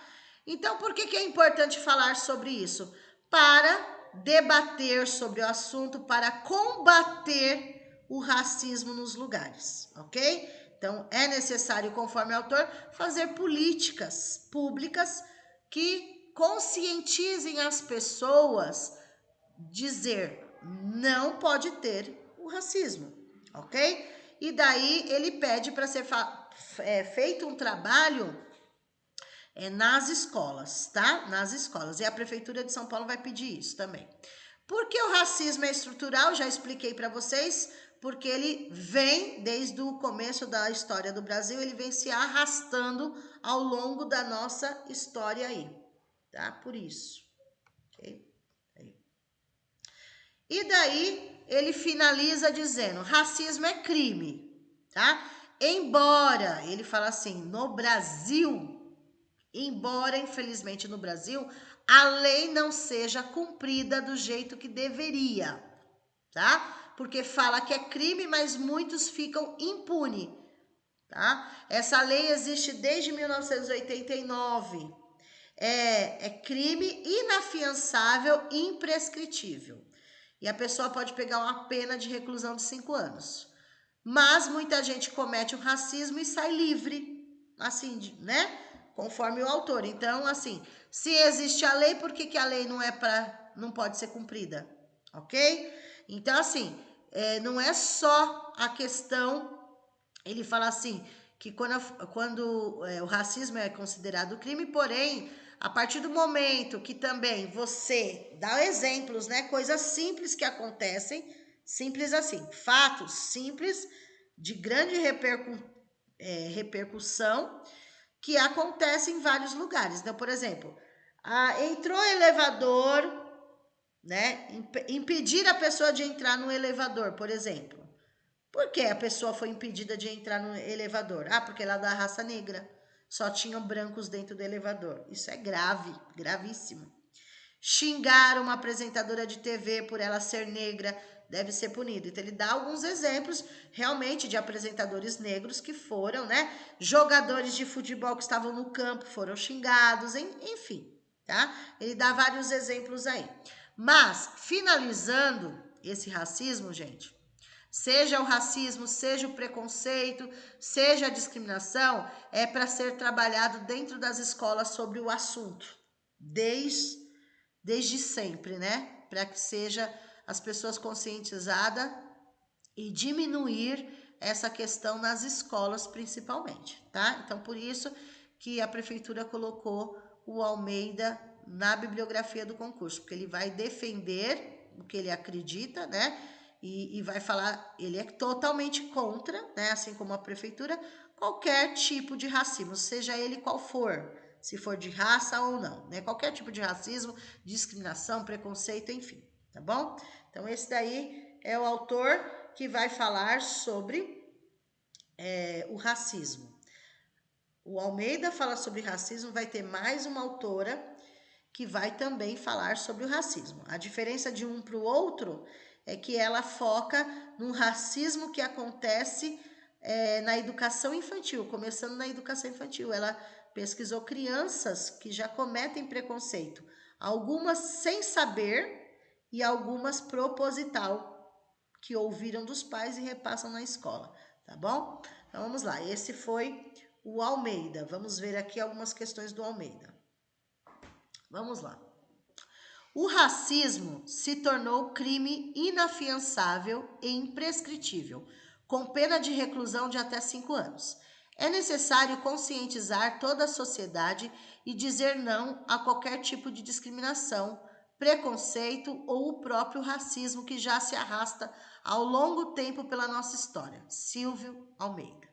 Então, por que é importante falar sobre isso? Para debater sobre o assunto, para combater o racismo nos lugares, ok? Então, é necessário, conforme o autor, fazer políticas públicas que conscientizem as pessoas, dizer não pode ter o racismo, ok? E daí ele pede para ser feito um trabalho nas escolas, tá? Nas escolas. E a Prefeitura de São Paulo vai pedir isso também. Por que o racismo é estrutural? Já expliquei para vocês. Porque ele vem, desde o começo da história do Brasil, ele vem se arrastando ao longo da nossa história aí, tá? Por isso, ok? E daí ele finaliza dizendo: racismo é crime, tá? Embora, ele fala assim, no Brasil, embora infelizmente no Brasil, a lei não seja cumprida do jeito que deveria, tá? Porque fala que é crime, mas muitos ficam impunes, tá? Essa lei existe desde 1989. É crime inafiançável e imprescritível. E a pessoa pode pegar uma pena de reclusão de 5 anos. Mas muita gente comete o racismo e sai livre, assim, né? Conforme o autor. Então, assim, se existe a lei, por que a lei não pode ser cumprida? Ok? Então, assim, não é só a questão. Ele fala assim, que quando o racismo é considerado crime, porém, a partir do momento que também você dá exemplos, né? Coisas simples que acontecem, simples assim, fatos simples, de grande repercussão, que acontecem em vários lugares. Então, por exemplo, entrou elevador, né? Impedir a pessoa de entrar no elevador, por exemplo. Por que a pessoa foi impedida de entrar no elevador? Porque ela é da raça negra. Só tinham brancos dentro do elevador. Isso é grave, gravíssimo. Xingar uma apresentadora de TV por ela ser negra deve ser punido. Então ele dá alguns exemplos realmente de apresentadores negros que foram, né? Jogadores de futebol que estavam no campo foram xingados, enfim, tá? Ele dá vários exemplos aí. Mas, finalizando esse racismo, gente, seja o racismo, seja o preconceito, seja a discriminação, é para ser trabalhado dentro das escolas sobre o assunto, desde sempre, né? Para que seja as pessoas conscientizadas e diminuir essa questão nas escolas principalmente, tá? Então, por isso que a prefeitura colocou o Almeida na bibliografia do concurso, porque ele vai defender o que ele acredita, né? E vai falar, ele é totalmente contra, né? Assim como a prefeitura, qualquer tipo de racismo, seja ele qual for, se for de raça ou não, né? Qualquer tipo de racismo, discriminação, preconceito, enfim, tá bom? Então, esse daí é o autor que vai falar sobre o racismo. O Almeida fala sobre racismo, vai ter mais uma autora que vai também falar sobre o racismo. A diferença de um para o outro é que ela foca no racismo que acontece na educação infantil, começando na educação infantil. Ela pesquisou crianças que já cometem preconceito, algumas sem saber e algumas proposital, que ouviram dos pais e repassam na escola, tá bom? Então vamos lá, esse foi o Almeida. Vamos ver aqui algumas questões do Almeida. Vamos lá. O racismo se tornou crime inafiançável e imprescritível, com pena de reclusão de até 5 anos. É necessário conscientizar toda a sociedade e dizer não a qualquer tipo de discriminação, preconceito ou o próprio racismo que já se arrasta ao longo tempo pela nossa história. Silvio Almeida.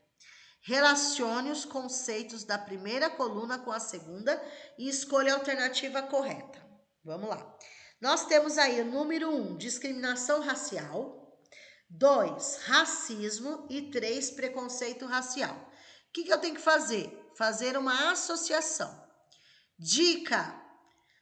Relacione os conceitos da primeira coluna com a segunda e escolha a alternativa correta. Vamos lá. Nós temos aí o número 1, discriminação racial. 2, racismo. E 3, preconceito racial. O que eu tenho que fazer? Fazer uma associação. Dica: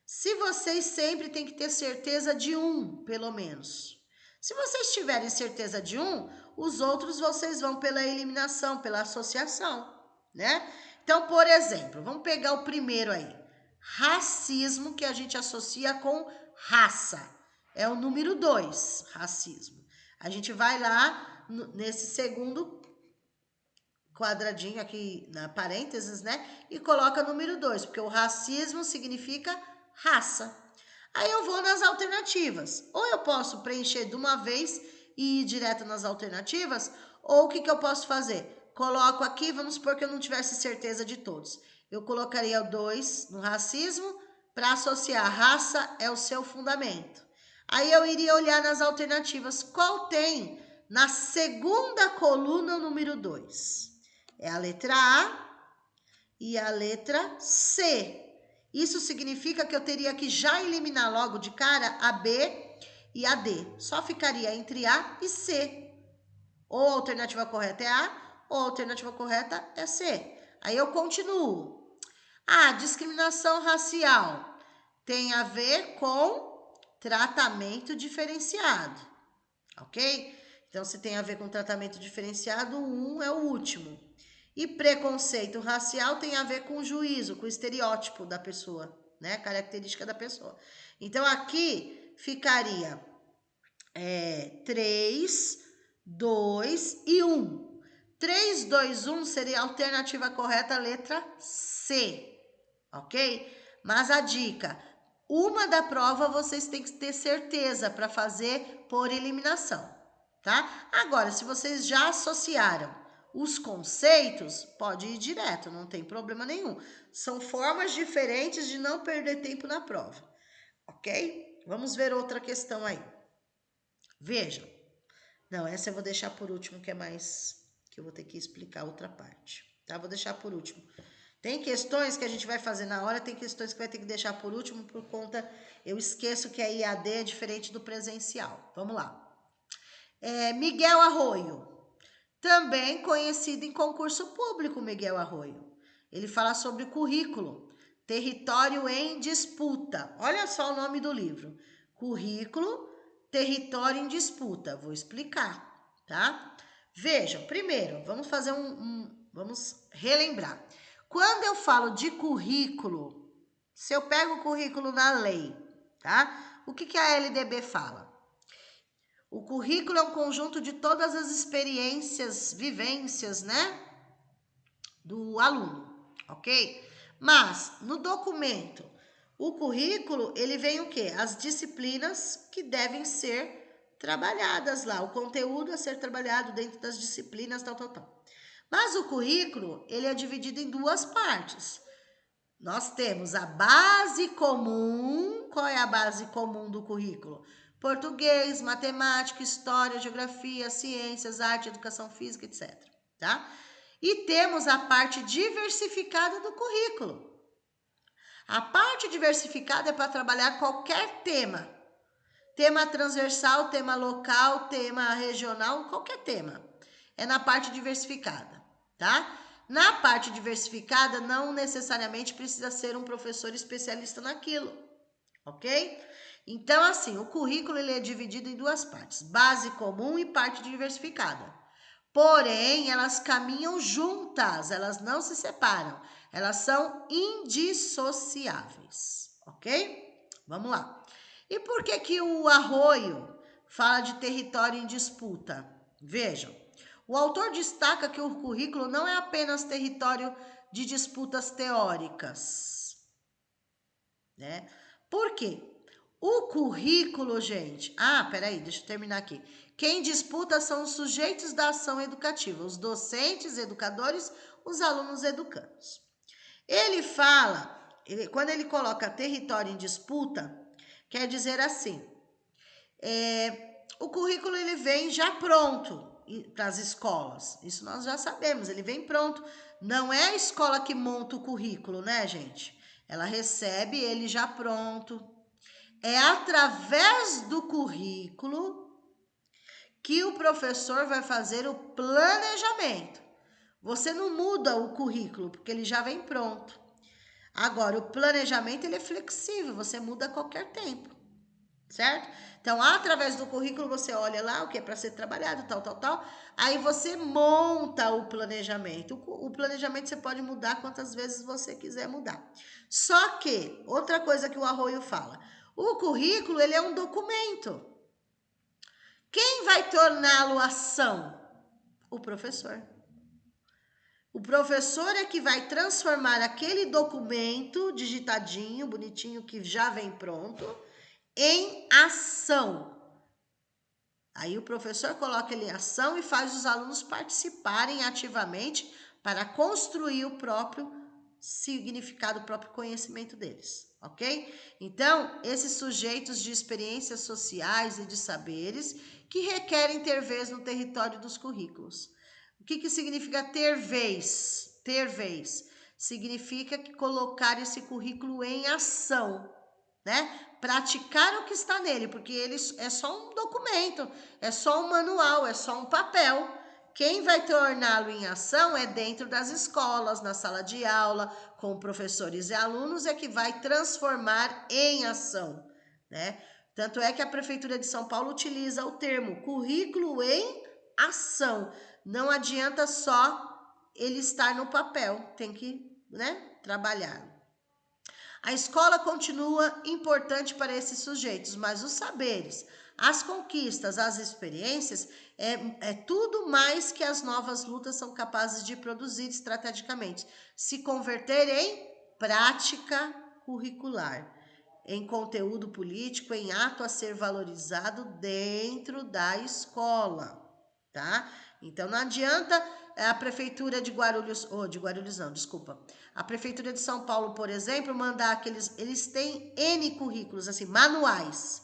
se vocês sempre têm que ter certeza de um, pelo menos. Se vocês tiverem certeza de um, os outros vocês vão pela eliminação, pela associação, né? Então, por exemplo, vamos pegar o primeiro aí. Racismo, que a gente associa com raça. É o número 2, racismo. A gente vai lá nesse segundo quadradinho aqui, na parênteses, né? E coloca número 2, porque o racismo significa raça. Aí eu vou nas alternativas. Ou eu posso preencher de uma vez e ir direto nas alternativas, ou o que eu posso fazer? Coloco aqui, vamos supor que eu não tivesse certeza de todos. Eu colocaria o 2 no racismo para associar raça é o seu fundamento. Aí eu iria olhar nas alternativas qual tem na segunda coluna o número 2. É a letra A e a letra C. Isso significa que eu teria que já eliminar logo de cara a B e a D. Só ficaria entre A e C. Ou a alternativa correta é A, ou a alternativa correta é C. Aí eu continuo. A discriminação racial tem a ver com tratamento diferenciado, ok? Então, se tem a ver com tratamento diferenciado, o 1 é o último. E preconceito racial tem a ver com o juízo, com o estereótipo da pessoa, né? Característica da pessoa. Então, aqui ficaria 3, 2 e 1. 3, 2, 1 seria a alternativa correta, a letra C, ok? Mas a dica, uma da prova vocês têm que ter certeza para fazer por eliminação, tá? Agora, se vocês já associaram os conceitos, pode ir direto, não tem problema nenhum. São formas diferentes de não perder tempo na prova, ok? Vamos ver outra questão aí. Vejam. Não, essa eu vou deixar por último, que é mais... que eu vou ter que explicar outra parte, tá? Vou deixar por último. Tem questões que a gente vai fazer na hora, tem questões que vai ter que deixar por último por conta... Eu esqueço que a IAD é diferente do presencial. Vamos lá. Miguel Arroio. Também conhecido em concurso público, Miguel Arroio. Ele fala sobre currículo, território em disputa. Olha só o nome do livro. Currículo, território em disputa. Vou explicar, tá? Vejam, primeiro, vamos fazer vamos relembrar. Quando eu falo de currículo, se eu pego o currículo na lei, tá? O que a LDB fala? O currículo é um conjunto de todas as experiências, vivências, né, do aluno, ok? Mas, no documento, o currículo, ele vem o quê? As disciplinas que devem ser trabalhadas lá, o conteúdo a ser trabalhado dentro das disciplinas, tal. Mas o currículo, ele é dividido em duas partes. Nós temos a base comum. Qual é a base comum do currículo? Português, matemática, história, geografia, ciências, arte, educação física, etc. Tá? E temos a parte diversificada do currículo. A parte diversificada é para trabalhar qualquer tema. Tema transversal, tema local, tema regional, qualquer tema. É na parte diversificada, tá? Na parte diversificada, não necessariamente precisa ser um professor especialista naquilo. ok? Então, assim, o currículo ele é dividido em duas partes, base comum e parte diversificada. Porém, elas caminham juntas, elas não se separam, elas são indissociáveis, ok? Vamos lá. E por que que o Arroio fala de território em disputa? Vejam, o autor destaca que o currículo não é apenas território de disputas teóricas, né? Por quê? O currículo, gente... peraí, deixa eu terminar aqui. Quem disputa são os sujeitos da ação educativa, os docentes, educadores, os alunos educandos. Ele fala, quando ele coloca território em disputa, quer dizer assim, o currículo ele vem já pronto para as escolas. Isso nós já sabemos, ele vem pronto. Não é a escola que monta o currículo, né, gente? Ela recebe ele já pronto. É através do currículo que o professor vai fazer o planejamento. Você não muda o currículo, porque ele já vem pronto. Agora, o planejamento ele é flexível, você muda a qualquer tempo, certo? Então, através do currículo, você olha lá o que é para ser trabalhado, tal. Aí você monta o planejamento. O planejamento você pode mudar quantas vezes você quiser mudar. Só que, outra coisa que o Arroio fala, o currículo ele é um documento. Quem vai torná-lo ação? O professor. O professor é que vai transformar aquele documento digitadinho, bonitinho, que já vem pronto, em ação. Aí o professor coloca ele em ação e faz os alunos participarem ativamente para construir o próprio significado, o próprio conhecimento deles, ok? Então, esses sujeitos de experiências sociais e de saberes que requerem ter vez no território dos currículos. O que significa ter vez? Ter vez significa que colocar esse currículo em ação, né? Praticar o que está nele, porque ele é só um documento, é só um manual, é só um papel. Quem vai torná-lo em ação é dentro das escolas, na sala de aula, com professores e alunos, é que vai transformar em ação, né? Tanto é que a Prefeitura de São Paulo utiliza o termo currículo em ação. Não adianta só ele estar no papel, tem que, né, trabalhar. A escola continua importante para esses sujeitos, mas os saberes, as conquistas, as experiências, é tudo mais que as novas lutas são capazes de produzir estrategicamente, se converter em prática curricular, em conteúdo político, em ato a ser valorizado dentro da escola, tá? Então não adianta a prefeitura de Guarulhos, a prefeitura de São Paulo, por exemplo, mandar aqueles, eles têm N currículos, assim, manuais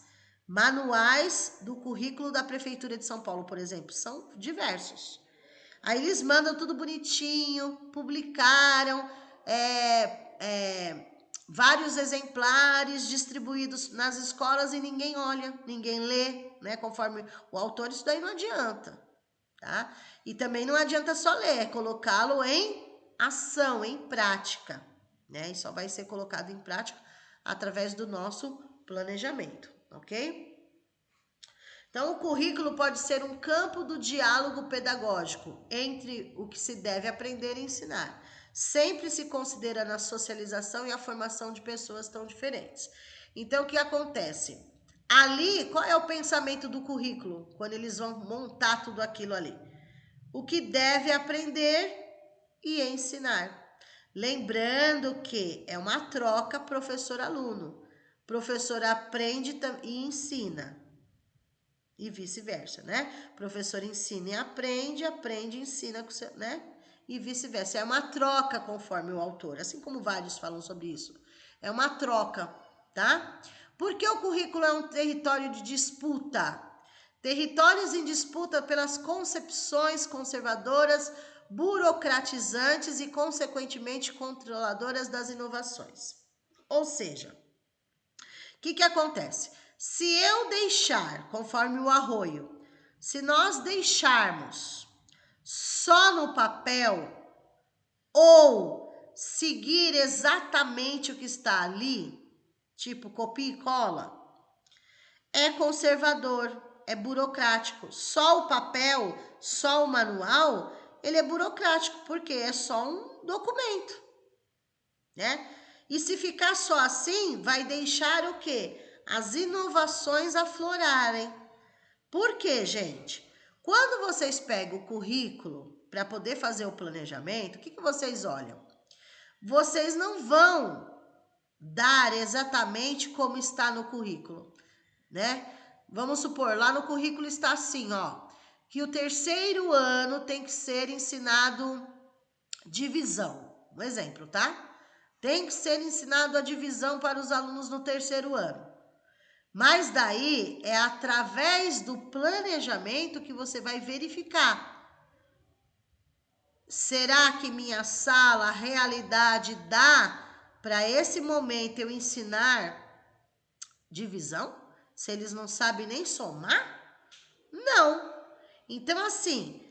do currículo da prefeitura de São Paulo, por exemplo, são diversos. Aí eles mandam tudo bonitinho, publicaram vários exemplares distribuídos nas escolas e ninguém olha, ninguém lê, né? Conforme o autor, isso daí não adianta, tá? E também não adianta só ler, é colocá-lo em ação, em prática, né? E só vai ser colocado em prática através do nosso planejamento, ok? Então, o currículo pode ser um campo do diálogo pedagógico entre o que se deve aprender e ensinar, sempre se considerando a socialização e a formação de pessoas tão diferentes. Então, o que acontece? Ali, qual é o pensamento do currículo, quando eles vão montar tudo aquilo ali? O que deve aprender e ensinar. Lembrando que é uma troca professor-aluno. Professor aprende e ensina. E vice-versa, né? Professor ensina e aprende e ensina, né? E vice-versa. É uma troca, conforme o autor, assim como vários falam sobre isso. É uma troca, tá? Porque o currículo é um território de disputa. Territórios em disputa pelas concepções conservadoras, burocratizantes e, consequentemente, controladoras das inovações. Ou seja, o que acontece? Se eu deixar, conforme o Arroio, se nós deixarmos só no papel ou seguir exatamente o que está ali, tipo copia e cola, é conservador, é burocrático. Só o papel, só o manual, ele é burocrático, porque é só um documento, né? E se ficar só assim, vai deixar o quê? As inovações aflorarem. Por quê, gente? Quando vocês pegam o currículo para poder fazer o planejamento, o que vocês olham? Vocês não vão dar exatamente como está no currículo, né? Vamos supor, lá no currículo está assim, ó, que o terceiro ano tem que ser ensinado divisão. Um exemplo, tá? Tem que ser ensinado a divisão para os alunos no terceiro ano. Mas daí é através do planejamento que você vai verificar. Será que minha sala, a realidade dá para esse momento eu ensinar divisão? Se eles não sabem nem somar? Não. Então, assim,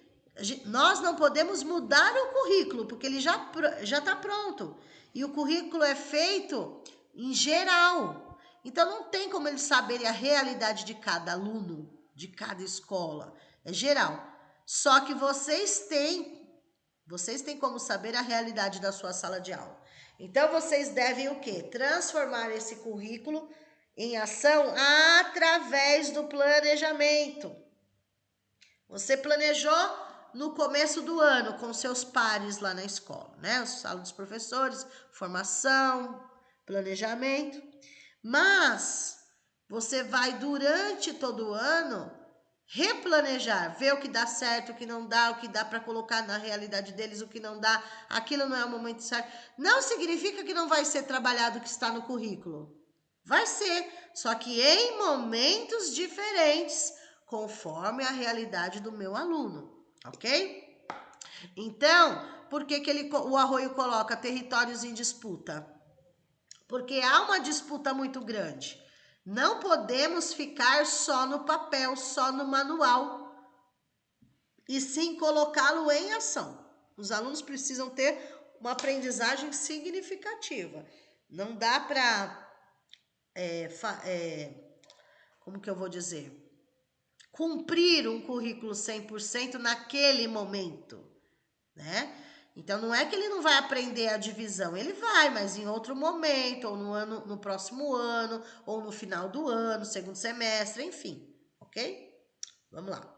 nós não podemos mudar o currículo, porque ele já está pronto. E o currículo é feito em geral. Então, não tem como eles saberem a realidade de cada aluno, de cada escola. É geral. Só que vocês têm como saber a realidade da sua sala de aula. Então, vocês devem o quê? Transformar esse currículo em ação através do planejamento. Você planejou no começo do ano com seus pares lá na escola, né? Sala dos professores, formação, planejamento. Mas você vai durante todo o ano replanejar, ver o que dá certo, o que não dá, o que dá para colocar na realidade deles, o que não dá, aquilo não é o momento certo. Não significa que não vai ser trabalhado o que está no currículo. Vai ser, só que em momentos diferentes, conforme a realidade do meu aluno, ok? Então, por que o Arroio coloca territórios em disputa? Porque há uma disputa muito grande. Não podemos ficar só no papel, só no manual, e sim colocá-lo em ação. Os alunos precisam ter uma aprendizagem significativa. Não dá para, como que eu vou dizer? Cumprir um currículo 100% naquele momento, né? Então, não é que ele não vai aprender a divisão, ele vai, mas em outro momento, ou no próximo ano, ou no final do ano, segundo semestre, enfim, ok? Vamos lá.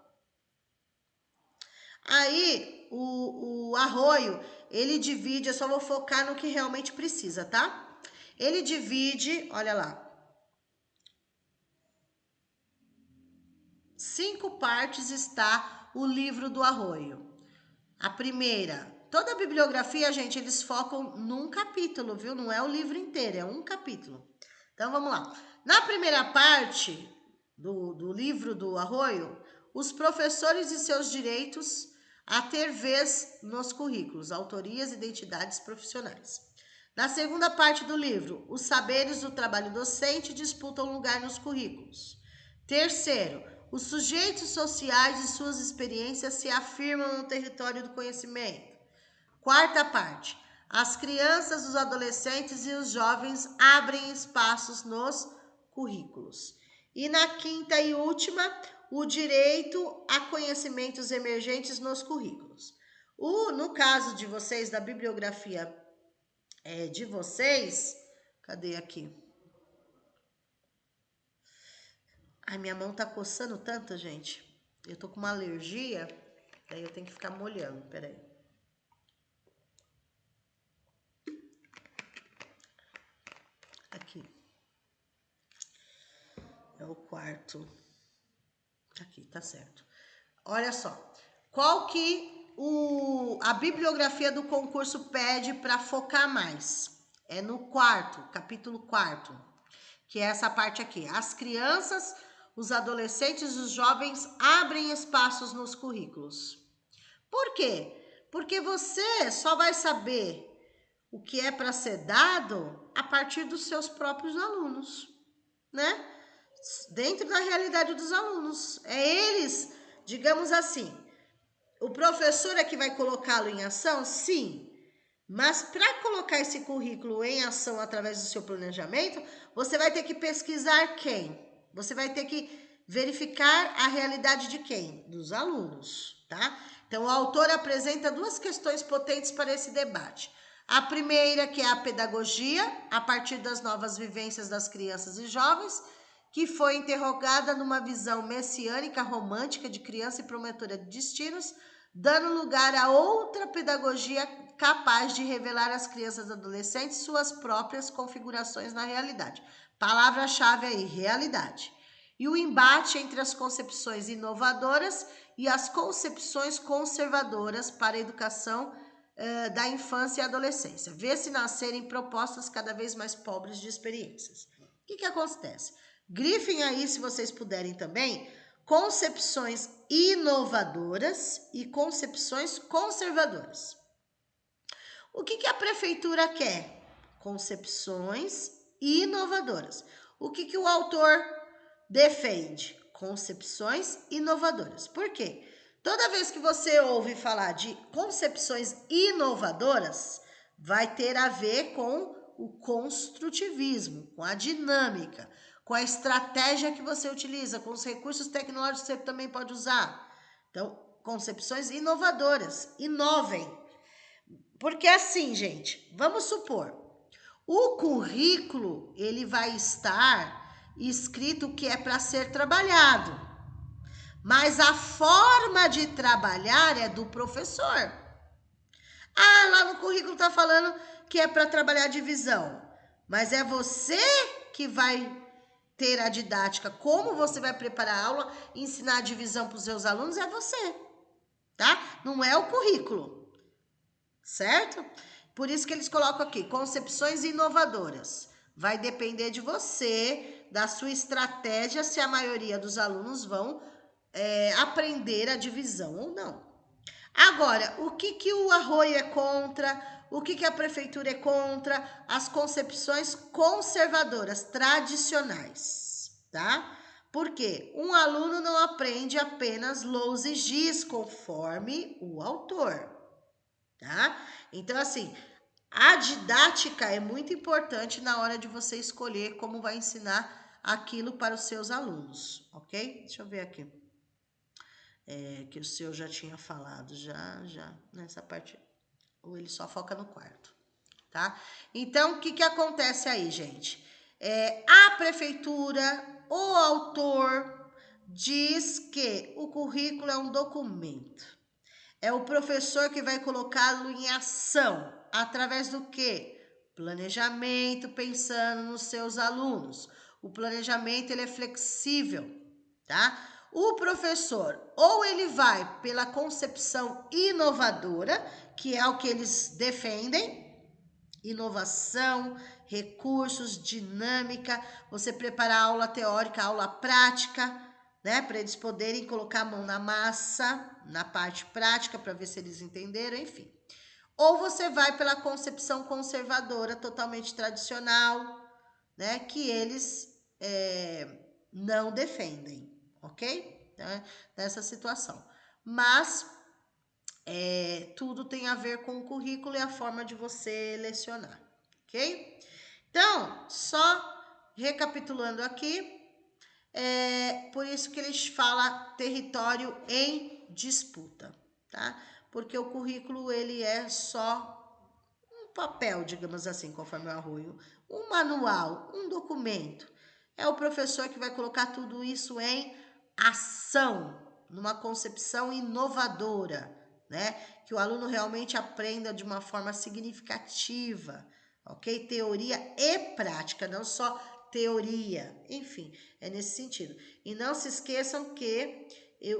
Aí, o Arroio, ele divide, eu só vou focar no que realmente precisa, tá? Ele divide, olha lá, 5 partes está o livro do Arroio. A primeira, toda a bibliografia, gente, eles focam num capítulo, viu? Não é o livro inteiro, é um capítulo. Então, vamos lá. Na primeira parte do livro do Arroio, os professores e seus direitos a ter vez nos currículos, autorias e identidades profissionais. Na segunda parte do livro, os saberes do trabalho docente disputam lugar nos currículos. Terceiro, os sujeitos sociais e suas experiências se afirmam no território do conhecimento. Quarta parte, as crianças, os adolescentes e os jovens abrem espaços nos currículos. E na quinta e última, o direito a conhecimentos emergentes nos currículos. No caso de vocês, da bibliografia de vocês, cadê aqui? Ai, minha mão tá coçando tanto, gente. Eu tô com uma alergia, daí eu tenho que ficar molhando, peraí. Aqui. É o quarto. Aqui, tá certo. Olha só. Qual que a bibliografia do concurso pede para focar mais? É no quarto, capítulo 4, que é essa parte aqui. As crianças, os adolescentes e os jovens abrem espaços nos currículos. Por quê? Porque você só vai saber o que é para ser dado a partir dos seus próprios alunos, né? Dentro da realidade dos alunos. É eles, digamos assim, o professor é que vai colocá-lo em ação? Sim. Mas para colocar esse currículo em ação através do seu planejamento, você vai ter que pesquisar quem? Você vai ter que verificar a realidade de quem? Dos alunos, tá? Então, o autor apresenta duas questões potentes para esse debate. A primeira, que é a pedagogia, a partir das novas vivências das crianças e jovens, que foi interrogada numa visão messiânica romântica de criança e promotora de destinos, dando lugar a outra pedagogia capaz de revelar às crianças e adolescentes suas próprias configurações na realidade. Palavra-chave aí, realidade. E o embate entre as concepções inovadoras e as concepções conservadoras para a educação da infância e adolescência. Vê-se nascerem propostas cada vez mais pobres de experiências. O que acontece? Grifem aí, se vocês puderem também, concepções inovadoras e concepções conservadoras. O que a prefeitura quer? Concepções inovadoras. O que o autor defende? Concepções inovadoras. Por quê? Toda vez que você ouve falar de concepções inovadoras, vai ter a ver com o construtivismo, com a dinâmica, com a estratégia que você utiliza, com os recursos tecnológicos que você também pode usar. Então, concepções inovadoras. Inovem. Porque assim, gente, vamos supor, o currículo, ele vai estar escrito o que é para ser trabalhado, mas a forma de trabalhar é do professor. Ah, lá no currículo está falando que é para trabalhar divisão, mas é você que vai ter a didática, como você vai preparar a aula, ensinar a divisão para os seus alunos, é você, tá? Não é o currículo, certo? Por isso que eles colocam aqui, concepções inovadoras. Vai depender de você, da sua estratégia, se a maioria dos alunos vão aprender a divisão ou não. Agora, o que o Arroio é contra? O que a prefeitura é contra? As concepções conservadoras, tradicionais, tá? Porque um aluno não aprende apenas lousa e giz, conforme o autor, tá? Então, assim, a didática é muito importante na hora de você escolher como vai ensinar aquilo para os seus alunos, ok? Deixa eu ver aqui. Que o seu já tinha falado, já, nessa parte, ou ele só foca no quarto, tá? Então, o que acontece aí, gente? A prefeitura, o autor, diz que o currículo é um documento. É o professor que vai colocá-lo em ação, através do quê? Planejamento, pensando nos seus alunos. O planejamento, ele é flexível, tá? O professor, ou ele vai pela concepção inovadora, que é o que eles defendem, inovação, recursos, dinâmica, você preparar a aula teórica, a aula prática, né, para eles poderem colocar a mão na massa, na parte prática, para ver se eles entenderam, enfim. Ou você vai pela concepção conservadora, totalmente tradicional, né, que eles não defendem, ok? Nessa situação. Mas tudo tem a ver com o currículo e a forma de você lecionar, ok? Então, só recapitulando aqui, por isso que eles falam território em disputa, tá? Porque o currículo, ele é só um papel, digamos assim, conforme o Arroio, um manual, um documento. É o professor que vai colocar tudo isso em ação, numa concepção inovadora, né? Que o aluno realmente aprenda de uma forma significativa, ok? Teoria e prática, não só teoria. Enfim, é nesse sentido. E não se esqueçam que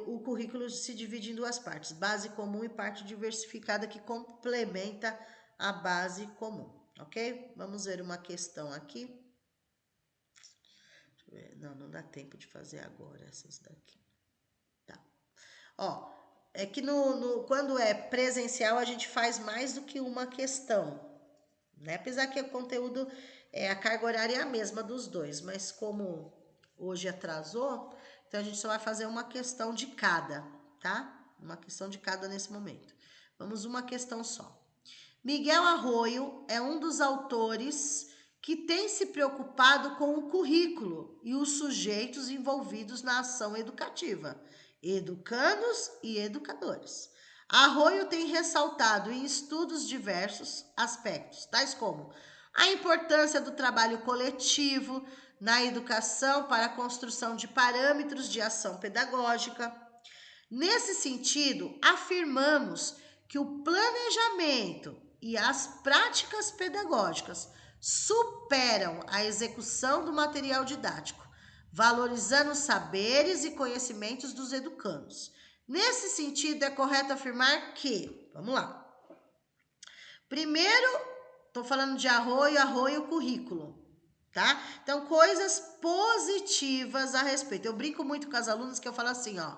o currículo se divide em duas partes, base comum e parte diversificada, que complementa a base comum, ok? Vamos ver uma questão aqui. Não dá tempo de fazer agora essas daqui. Tá. Ó, é que quando é presencial, a gente faz mais do que uma questão, né? Apesar que o conteúdo, a carga horária é a mesma dos dois, mas como hoje atrasou, então a gente só vai fazer uma questão de cada, tá? Uma questão de cada nesse momento. Vamos uma questão só. Miguel Arroyo é um dos autores que tem se preocupado com o currículo e os sujeitos envolvidos na ação educativa, educandos e educadores. Arroyo tem ressaltado em estudos diversos aspectos, tais como a importância do trabalho coletivo na educação para a construção de parâmetros de ação pedagógica. Nesse sentido, afirmamos que o planejamento e as práticas pedagógicas superam a execução do material didático, valorizando os saberes e conhecimentos dos educandos. Nesse sentido, é correto afirmar que, vamos lá. Primeiro, estou falando de Arroyo currículo, tá? Então, coisas positivas a respeito. Eu brinco muito com as alunas que eu falo assim, ó,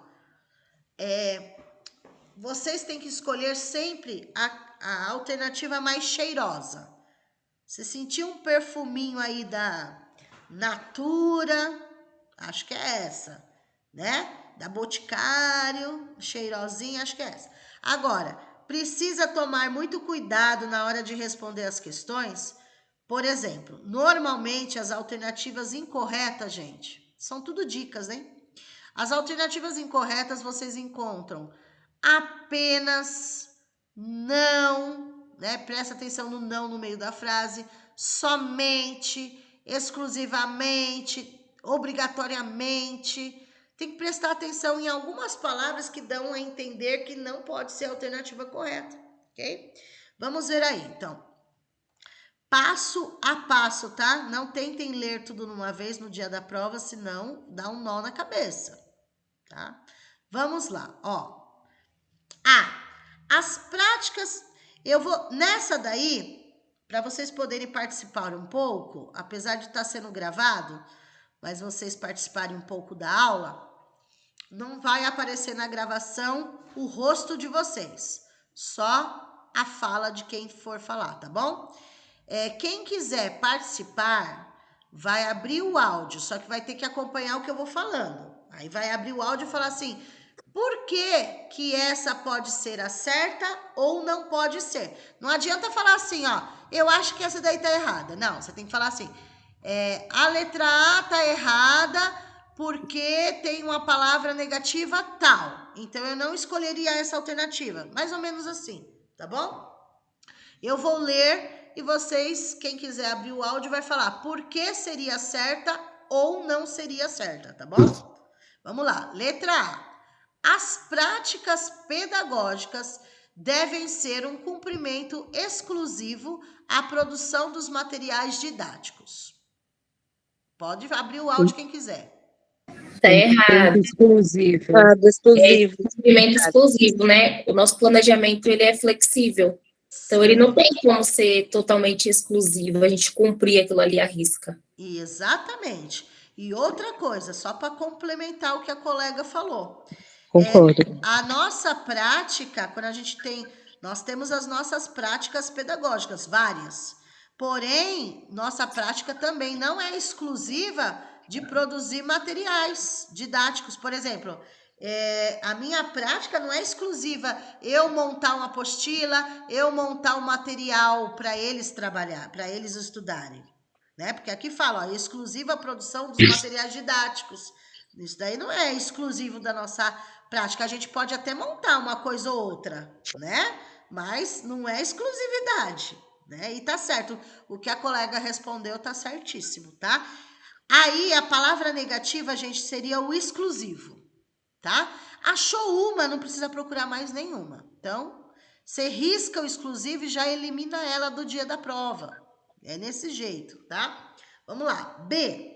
vocês têm que escolher sempre a alternativa mais cheirosa. Você sentiu um perfuminho aí da Natura, acho que é essa, né? Da Boticário, cheirosinha, acho que é essa. Agora, precisa tomar muito cuidado na hora de responder as questões. Por exemplo, normalmente as alternativas incorretas, gente, são tudo dicas, né? As alternativas incorretas vocês encontram apenas, não, né? Presta atenção no não no meio da frase, somente, exclusivamente, obrigatoriamente. Tem que prestar atenção em algumas palavras que dão a entender que não pode ser a alternativa correta, ok? Vamos ver aí, então. Passo a passo, tá? Não tentem ler tudo numa vez no dia da prova, senão dá um nó na cabeça, tá? Vamos lá, ó. As práticas, eu vou nessa daí, para vocês poderem participar um pouco, apesar de estar sendo gravado, mas vocês participarem um pouco da aula, não vai aparecer na gravação o rosto de vocês, só a fala de quem for falar, tá bom? Quem quiser participar, vai abrir o áudio, só que vai ter que acompanhar o que eu vou falando. Aí vai abrir o áudio e falar assim, por que essa pode ser a certa ou não pode ser? Não adianta falar assim, ó, eu acho que essa daí tá errada. Não, você tem que falar assim, a letra A tá errada porque tem uma palavra negativa tal. Então, eu não escolheria essa alternativa. Mais ou menos assim, tá bom? Eu vou ler e vocês, quem quiser abrir o áudio, vai falar por que seria certa ou não seria certa, tá bom? Vamos lá, letra A. As práticas pedagógicas devem ser um cumprimento exclusivo à produção dos materiais didáticos. Pode abrir o áudio quem quiser. Tá errado. Exclusivo. É cumprimento exclusivo, né? O nosso planejamento, ele é flexível. Então, ele não tem como ser totalmente exclusivo, a gente cumprir aquilo ali à risca. Exatamente. E outra coisa, só para complementar o que a colega falou. Concordo. A nossa prática, quando a gente nós temos as nossas práticas pedagógicas, várias. Porém, nossa prática também não é exclusiva de produzir materiais didáticos. Por exemplo, a minha prática não é exclusiva eu montar uma apostila, eu montar um material para eles trabalhar, para eles estudarem. Né? Porque aqui fala, ó, exclusiva a produção dos materiais didáticos. Isso daí não é exclusivo da nossa prática. A gente pode até montar uma coisa ou outra, né? Mas não é exclusividade, né? E tá certo. O que a colega respondeu tá certíssimo, tá? Aí a palavra negativa, gente, seria o exclusivo, tá? Achou uma, não precisa procurar mais nenhuma. Então, você risca o exclusivo e já elimina ela do dia da prova. É nesse jeito, tá? Vamos lá. B.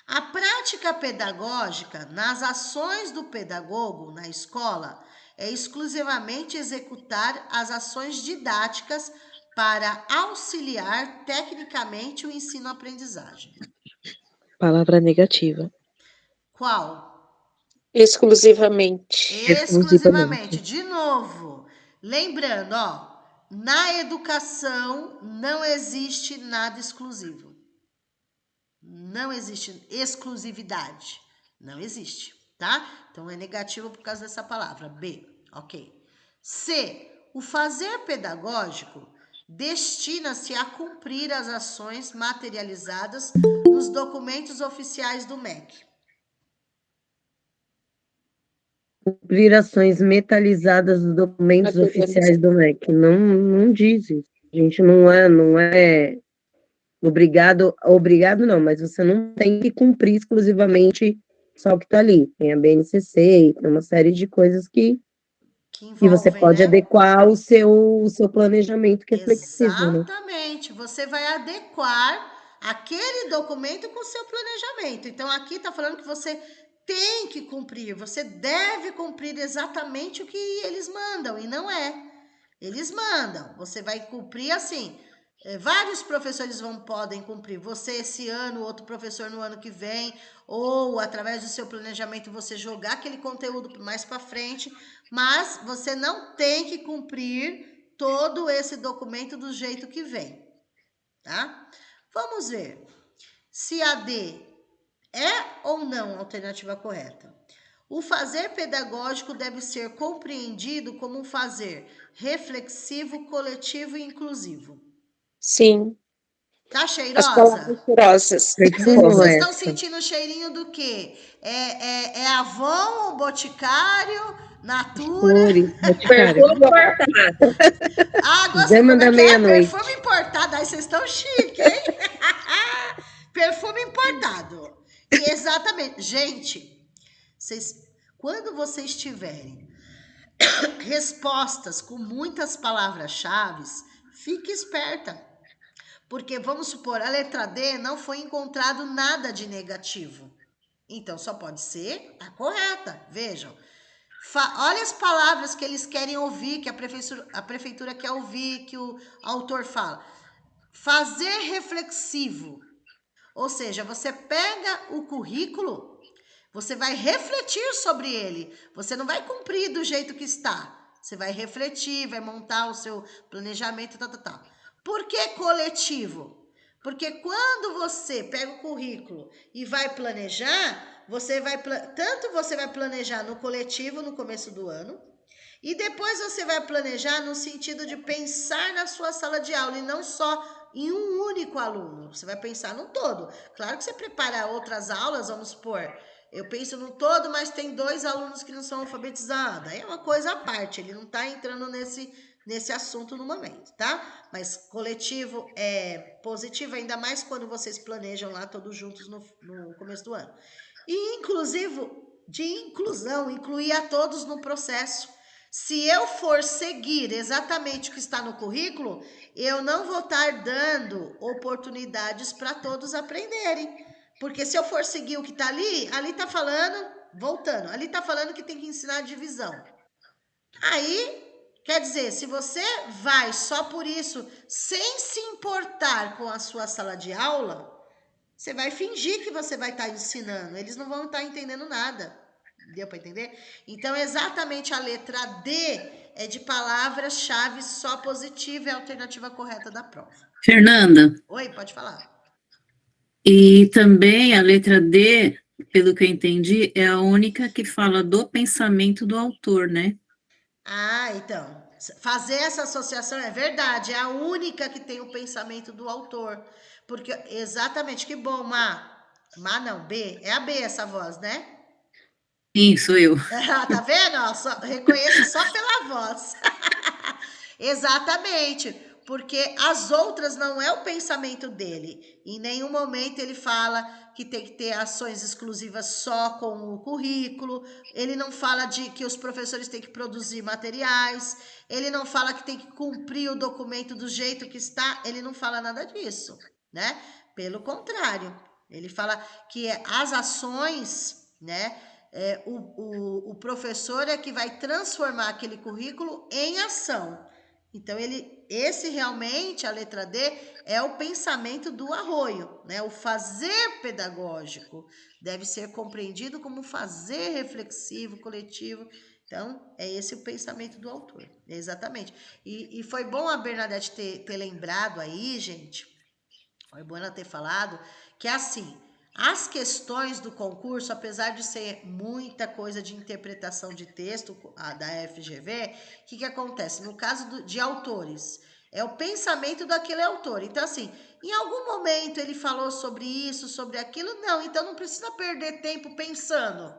A prática pedagógica nas ações do pedagogo na escola é exclusivamente executar as ações didáticas para auxiliar tecnicamente o ensino-aprendizagem. Palavra negativa. Qual? Exclusivamente. Exclusivamente. De novo, lembrando, ó, na educação não existe nada exclusivo. Não existe exclusividade. Não existe, tá? Então é negativo por causa dessa palavra. B, ok. C, o fazer pedagógico destina-se a cumprir as ações materializadas nos documentos oficiais do MEC. Cumprir ações metalizadas dos documentos oficiais do MEC. Não diz isso. A gente não é obrigado não, mas você não tem que cumprir exclusivamente só o que está ali. Tem a BNCC, tem uma série de coisas que você pode adequar o seu planejamento, que é flexível, né? Exatamente. Você vai adequar aquele documento com o seu planejamento. Então, aqui está falando que você tem que cumprir, você deve cumprir exatamente o que eles mandam, e não é. Eles mandam, você vai cumprir assim. Vários professores podem cumprir, você esse ano, outro professor no ano que vem, ou através do seu planejamento você jogar aquele conteúdo mais para frente, mas você não tem que cumprir todo esse documento do jeito que vem, tá? Vamos ver se a D é ou não a alternativa correta. O fazer pedagógico deve ser compreendido como um fazer reflexivo, coletivo e inclusivo. Sim. Tá As cheirosa? palavras grossas. Vocês estão sentindo o cheirinho do quê? É Avon, o Boticário, Natura? Perfume importado. Ah, gostei. Dama da meia-noite. Perfume importado. Aí vocês estão chique, hein? Perfume importado. Exatamente. Gente, quando vocês tiverem respostas com muitas palavras-chave, fique esperta. Porque, vamos supor, a letra D não foi encontrado nada de negativo. Então, só pode ser a correta. Vejam. Olha as palavras que eles querem ouvir, que a prefeitura quer ouvir, que o autor fala. Fazer reflexivo. Ou seja, você pega o currículo, você vai refletir sobre ele. Você não vai cumprir do jeito que está. Você vai refletir, vai montar o seu planejamento, tal. Por que coletivo? Porque quando você pega o currículo e vai planejar, tanto você vai planejar no coletivo no começo do ano, e depois você vai planejar no sentido de pensar na sua sala de aula e não só em um único aluno. Você vai pensar no todo. Claro que você prepara outras aulas, vamos supor, eu penso no todo, mas tem 2 alunos que não são alfabetizados. Aí é uma coisa à parte, ele não está entrando nesse assunto no momento, tá? Mas coletivo é positivo, ainda mais quando vocês planejam lá todos juntos no começo do ano. E incluir a todos no processo. Se eu for seguir exatamente o que está no currículo, eu não vou estar dando oportunidades para todos aprenderem. Porque se eu for seguir o que está ali está falando, voltando, ali está falando que tem que ensinar a divisão. Aí, quer dizer, se você vai só por isso, sem se importar com a sua sala de aula, você vai fingir que você vai estar ensinando, eles não vão estar entendendo nada. Deu para entender? Então, exatamente a letra D é de palavras-chave só positiva, é a alternativa correta da prova. Fernanda. Oi, pode falar. E também a letra D, pelo que eu entendi, é a única que fala do pensamento do autor, né? Ah, então, fazer essa associação é verdade, é a única que tem o pensamento do autor. Porque, exatamente, que bom, Má não, B, é a B essa voz, né? Sim, sou eu. Tá vendo? Reconheço só pela voz. Exatamente, porque as outras não é o pensamento dele. Em nenhum momento ele fala que tem que ter ações exclusivas só com o currículo. Ele não fala de que os professores têm que produzir materiais. Ele não fala que tem que cumprir o documento do jeito que está. Ele não fala nada disso, né? Pelo contrário, ele fala que as ações, né? O professor é que vai transformar aquele currículo em ação. Então, esse realmente, a letra D, é o pensamento do Arroio, né? O fazer pedagógico deve ser compreendido como fazer reflexivo, coletivo. Então, é esse o pensamento do autor, exatamente. E foi bom a Bernadette ter lembrado aí, gente, foi bom ela ter falado, que assim, as questões do concurso, apesar de ser muita coisa de interpretação de texto da FGV, o que acontece? No caso de autores, É o pensamento daquele autor. Então, assim, em algum momento ele falou sobre isso, sobre aquilo? Não, então não precisa perder tempo pensando.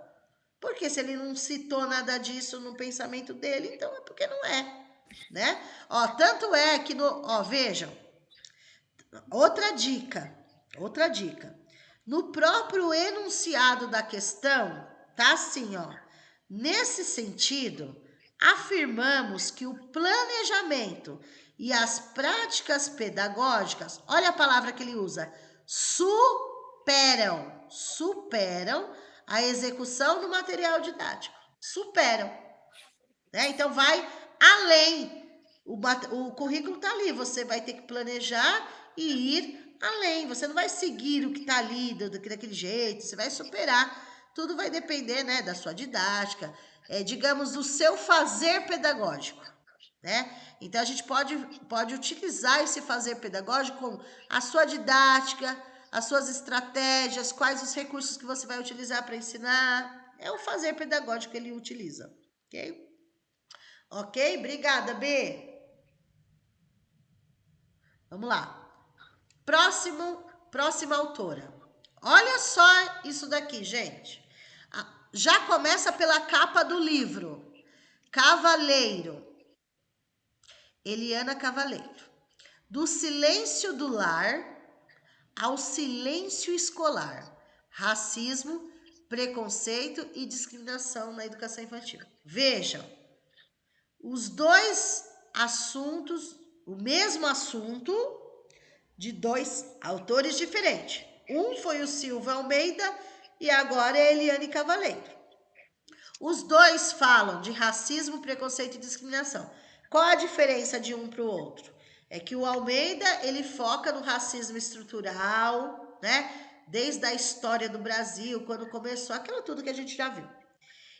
Porque se ele não citou nada disso no pensamento dele, então é porque não é, né? Ó, tanto é que, vejam, outra dica. No próprio enunciado da questão, tá assim, ó. Nesse sentido, afirmamos que o planejamento e as práticas pedagógicas, olha a palavra que ele usa, superam a execução do material didático. Superam. Né? Então, vai além. O currículo está ali, você vai ter que planejar e ir além. Você não vai seguir o que está ali daquele jeito, você vai superar. Tudo vai depender, né, da sua didática, digamos, do seu fazer pedagógico. Né? Então, a gente pode utilizar esse fazer pedagógico com a sua didática, as suas estratégias, quais os recursos que você vai utilizar para ensinar. É o fazer pedagógico que ele utiliza. Ok? Ok? Obrigada, B. Vamos lá. Próxima autora. Olha só isso daqui, gente. Já começa pela capa do livro. Cavaleiro. Eliana Cavaleiro. Do silêncio do lar ao silêncio escolar. Racismo, preconceito e discriminação na educação infantil. Vejam, os dois assuntos, o mesmo assunto, de dois autores diferentes. Um foi o Silva Almeida e agora é a Eliane Cavaleiro. Os dois falam de racismo, preconceito e discriminação. Qual a diferença de um para o outro? É que o Almeida, ele foca no racismo estrutural, né? Desde a história do Brasil, quando começou, aquilo tudo que a gente já viu.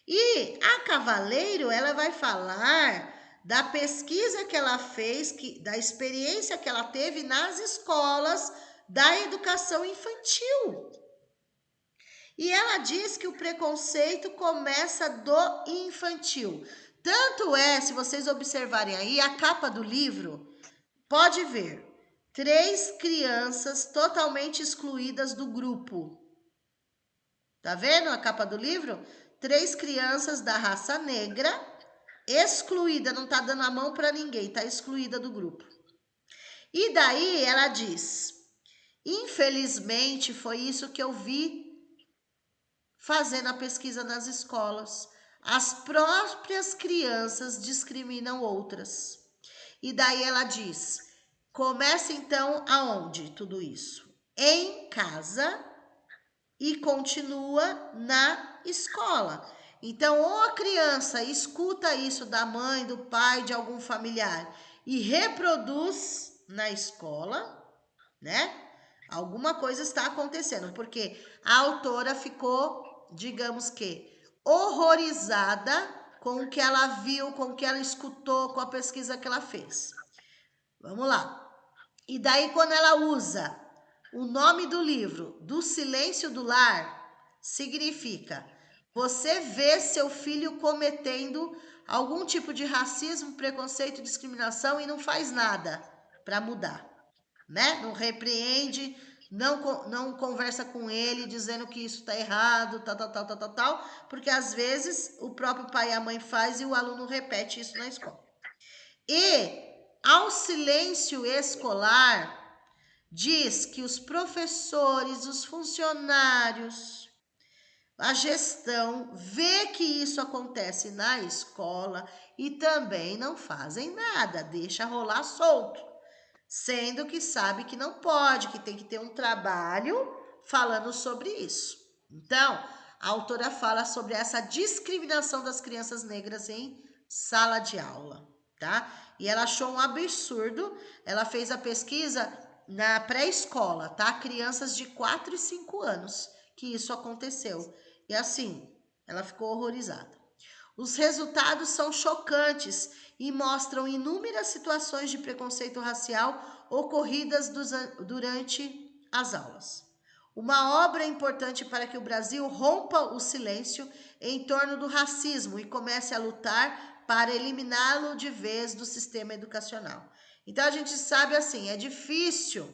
E a Cavaleiro, ela vai falar da pesquisa que ela fez, da experiência que ela teve nas escolas da educação infantil. E ela diz que o preconceito começa do infantil. Tanto é, se vocês observarem aí, a capa do livro, pode ver 3 crianças totalmente excluídas do grupo. Tá vendo a capa do livro? 3 crianças da raça negra, excluída, não tá dando a mão para ninguém, tá excluída do grupo. E daí ela diz: infelizmente foi isso que eu vi fazendo a pesquisa nas escolas. As próprias crianças discriminam outras. E daí ela diz: começa então aonde tudo isso? Em casa e continua na escola. Então, ou a criança escuta isso da mãe, do pai, de algum familiar e reproduz na escola, né? Alguma coisa está acontecendo, porque a autora ficou, digamos que, horrorizada com o que ela viu, com o que ela escutou, com a pesquisa que ela fez. Vamos lá. E daí, quando ela usa o nome do livro, Do Silêncio do Lar, significa você vê seu filho cometendo algum tipo de racismo, preconceito, discriminação e não faz nada para mudar, né? Não repreende, não conversa com ele dizendo que isso está errado, tal, porque às vezes o próprio pai e a mãe faz e o aluno repete isso na escola. E ao silêncio escolar, diz que os professores, os funcionários, a gestão vê que isso acontece na escola e também não fazem nada, deixa rolar solto, sendo que sabe que não pode, que tem que ter um trabalho falando sobre isso. Então, a autora fala sobre essa discriminação das crianças negras em sala de aula, tá? E ela achou um absurdo, ela fez a pesquisa na pré-escola, tá? Crianças de 4 e 5 anos que isso aconteceu. E assim, ela ficou horrorizada. Os resultados são chocantes e mostram inúmeras situações de preconceito racial ocorridas durante as aulas. Uma obra importante para que o Brasil rompa o silêncio em torno do racismo e comece a lutar para eliminá-lo de vez do sistema educacional. Então a gente sabe assim, é difícil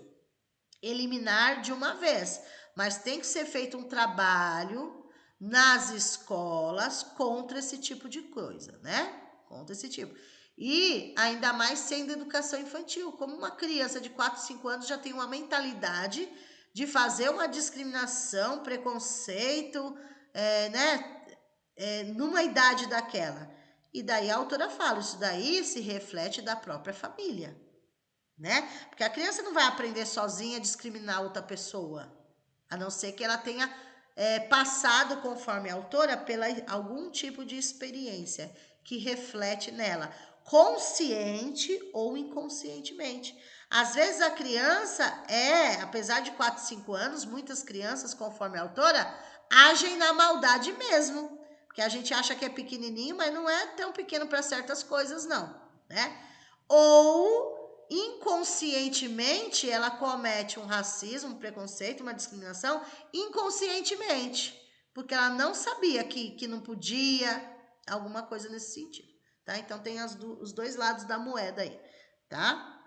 eliminar de uma vez, mas tem que ser feito um trabalho nas escolas contra esse tipo de coisa, né? Contra esse tipo. E ainda mais sendo educação infantil, como uma criança de 4, 5 anos já tem uma mentalidade de fazer uma discriminação, preconceito, né? Numa idade daquela. E daí a autora fala, isso daí se reflete da própria família, né? Porque a criança não vai aprender sozinha a discriminar outra pessoa, a não ser que ela tenha passado, conforme a autora, pela algum tipo de experiência que reflete nela, consciente ou inconscientemente. Às vezes a criança apesar de 4, 5 anos, muitas crianças, conforme a autora, agem na maldade mesmo, porque a gente acha que é pequenininho, mas não é tão pequeno para certas coisas não, né? Ou inconscientemente ela comete um racismo, um preconceito, uma discriminação inconscientemente, porque ela não sabia que não podia, alguma coisa nesse sentido, tá? Então tem os dois lados da moeda aí, tá?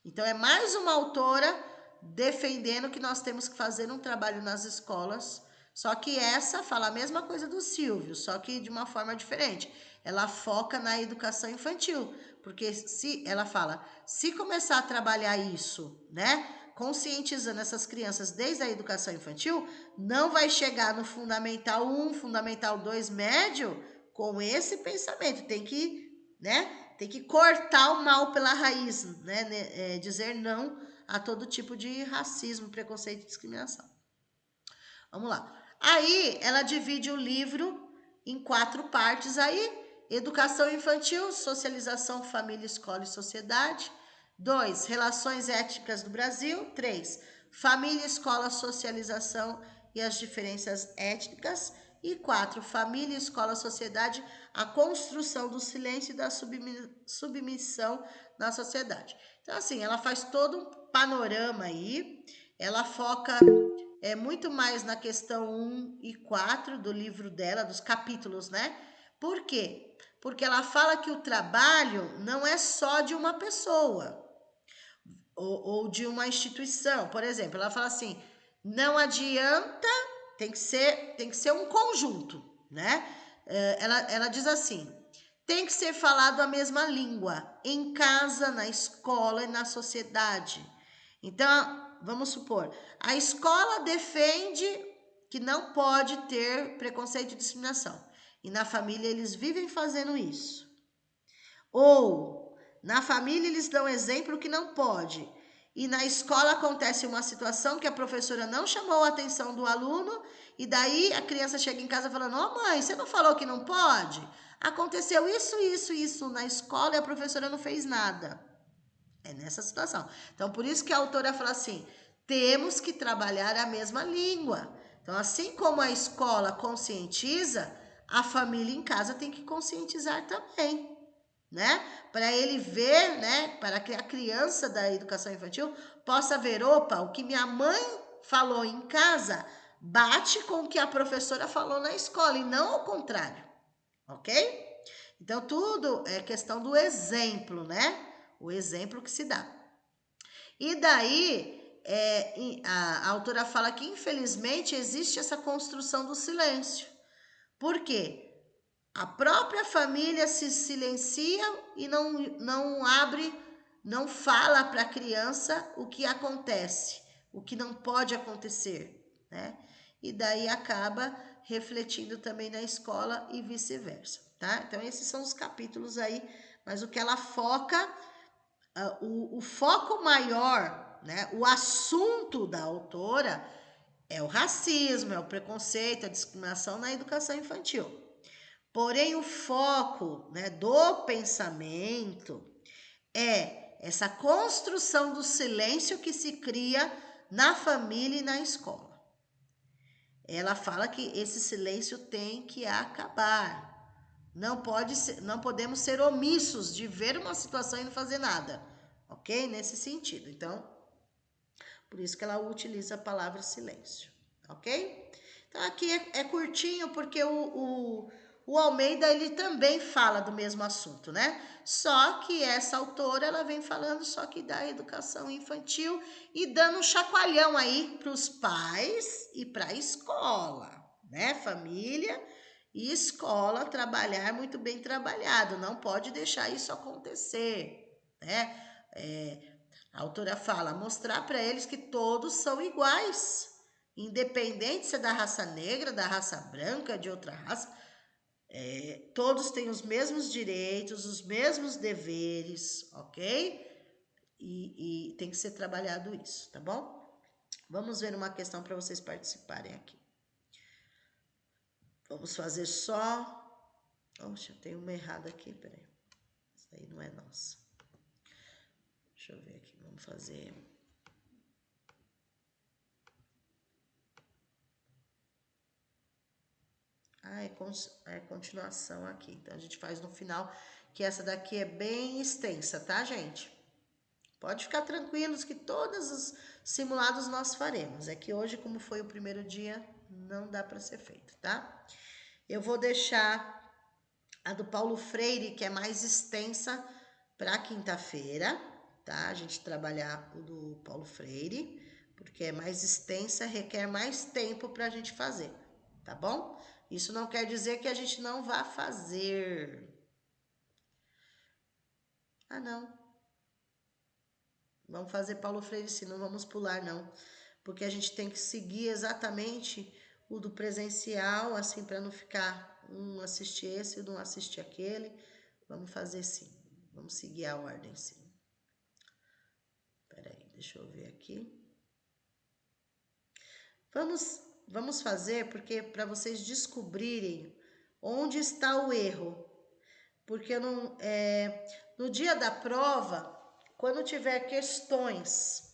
Então é mais uma autora defendendo que nós temos que fazer um trabalho nas escolas, só que essa fala a mesma coisa do Silvio, só que de uma forma diferente. Ela foca na educação infantil, porque ela fala, se começar a trabalhar isso, né, conscientizando essas crianças desde a educação infantil, não vai chegar no Fundamental 1, Fundamental 2 médio com esse pensamento. Tem que, né, tem que cortar o mal pela raiz, né, dizer não a todo tipo de racismo, preconceito e discriminação. Vamos lá. Aí ela divide o livro em 4 partes aí: educação infantil, socialização, família, escola e sociedade. 2, relações étnicas do Brasil. 3, família, escola, socialização e as diferenças étnicas. E 4, família, escola, sociedade, a construção do silêncio e da submissão na sociedade. Então, assim, ela faz todo um panorama aí, ela foca muito mais na questão 1 e 4 do livro dela, dos capítulos, né? Por quê? Porque ela fala que o trabalho não é só de uma pessoa ou de uma instituição. Por exemplo, ela fala assim, não adianta, tem que ser um conjunto, né? Ela diz assim, tem que ser falado a mesma língua, em casa, na escola e na sociedade. Então, vamos supor, a escola defende que não pode ter preconceito e discriminação. E na família eles vivem fazendo isso. Ou, na família eles dão exemplo que não pode. E na escola acontece uma situação que a professora não chamou a atenção do aluno, e daí a criança chega em casa falando, ô mãe, você não falou que não pode? Aconteceu isso na escola e a professora não fez nada. É nessa situação. Então, por isso que a autora fala assim, temos que trabalhar a mesma língua. Então, assim como a escola conscientiza, a família em casa tem que conscientizar também, né? Para ele ver, né? Para que a criança da educação infantil possa ver, opa, o que minha mãe falou em casa bate com o que a professora falou na escola e não ao contrário, ok? Então, tudo é questão do exemplo, né? O exemplo que se dá. E daí, a autora fala que, infelizmente, existe essa construção do silêncio. Por quê? A própria família se silencia e não abre, não fala para a criança o que acontece, o que não pode acontecer, né? E daí acaba refletindo também na escola e vice-versa, tá? Então, esses são os capítulos aí, mas o que ela foca, o foco maior, né? O assunto da autora é o racismo, é o preconceito, a discriminação na educação infantil. Porém, o foco, né, do pensamento é essa construção do silêncio que se cria na família e na escola. Ela fala que esse silêncio tem que acabar. Não podemos ser omissos de ver uma situação e não fazer nada, ok? Nesse sentido. Então, por isso que ela utiliza a palavra silêncio, ok? Então, aqui é curtinho porque o O Almeida, ele também fala do mesmo assunto, né? Só que essa autora, ela vem falando só que da educação infantil e dando um chacoalhão aí para os pais e para a escola, né? Família e escola trabalhar muito bem trabalhado, não pode deixar isso acontecer, né? A autora fala, mostrar para eles que todos são iguais, independente se é da raça negra, da raça branca, de outra raça, todos têm os mesmos direitos, os mesmos deveres, ok? E tem que ser trabalhado isso, tá bom? Vamos ver uma questão para vocês participarem aqui. Vamos fazer só... Oxe, tem uma errada aqui, peraí. Isso aí não é nossa. Deixa eu ver aqui, vamos fazer... é continuação aqui. Então, a gente faz no final, que essa daqui é bem extensa, tá, gente? Pode ficar tranquilos que todos os simulados nós faremos. É que hoje, como foi o primeiro dia, não dá para ser feito, tá? Eu vou deixar a do Paulo Freire, que é mais extensa, para quinta-feira, tá? A gente trabalhar o do Paulo Freire, porque é mais extensa, requer mais tempo para a gente fazer, tá bom? Isso não quer dizer que a gente não vá fazer. Ah, não. Vamos fazer Paulo Freire sim, não vamos pular não. Porque a gente tem que seguir exatamente o do presencial, assim, para não ficar um assistir esse e não assistir aquele. Vamos fazer sim. Vamos seguir a ordem sim. Peraí, deixa eu ver aqui. Vamos fazer, porque para vocês descobrirem onde está o erro. Porque no dia da prova, quando tiver questões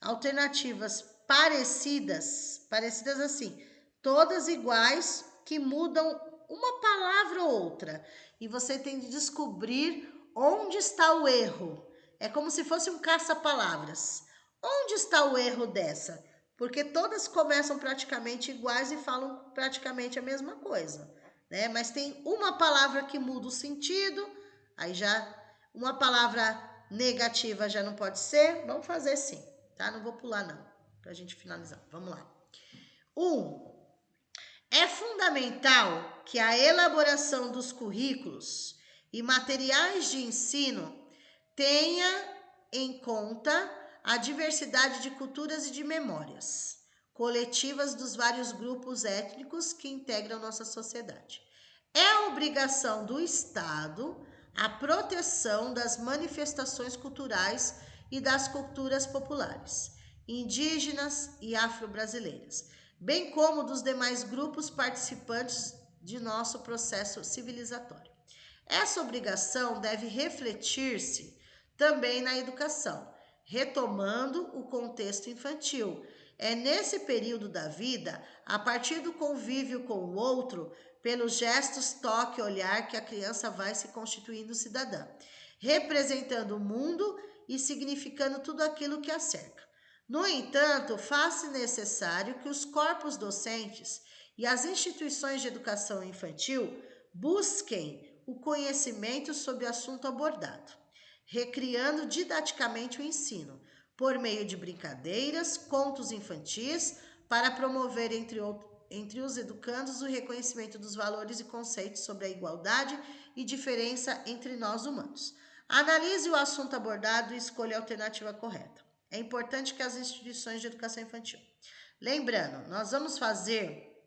alternativas parecidas assim, todas iguais, que mudam uma palavra ou outra, e você tem de descobrir onde está o erro. É como se fosse um caça-palavras. Onde está o erro dessa? Porque todas começam praticamente iguais e falam praticamente a mesma coisa, né? Mas tem uma palavra que muda o sentido, aí já uma palavra negativa já não pode ser. Vamos fazer sim, tá? Não vou pular não, pra gente finalizar. Vamos lá. 1. É fundamental que a elaboração dos currículos e materiais de ensino tenha em conta a diversidade de culturas e de memórias coletivas dos vários grupos étnicos que integram nossa sociedade. É obrigação do Estado a proteção das manifestações culturais e das culturas populares, indígenas e afro-brasileiras, bem como dos demais grupos participantes de nosso processo civilizatório. Essa obrigação deve refletir-se também na educação, retomando o contexto infantil. É nesse período da vida, a partir do convívio com o outro, pelos gestos, toque, olhar, que a criança vai se constituindo cidadã, representando o mundo e significando tudo aquilo que a cerca. No entanto, faz-se necessário que os corpos docentes e as instituições de educação infantil busquem o conhecimento sobre o assunto abordado, recriando didaticamente o ensino, por meio de brincadeiras, contos infantis, para promover entre os educandos o reconhecimento dos valores e conceitos sobre a igualdade e diferença entre nós humanos. Analise o assunto abordado e escolha a alternativa correta. É importante que as instituições de educação infantil... Lembrando, nós vamos fazer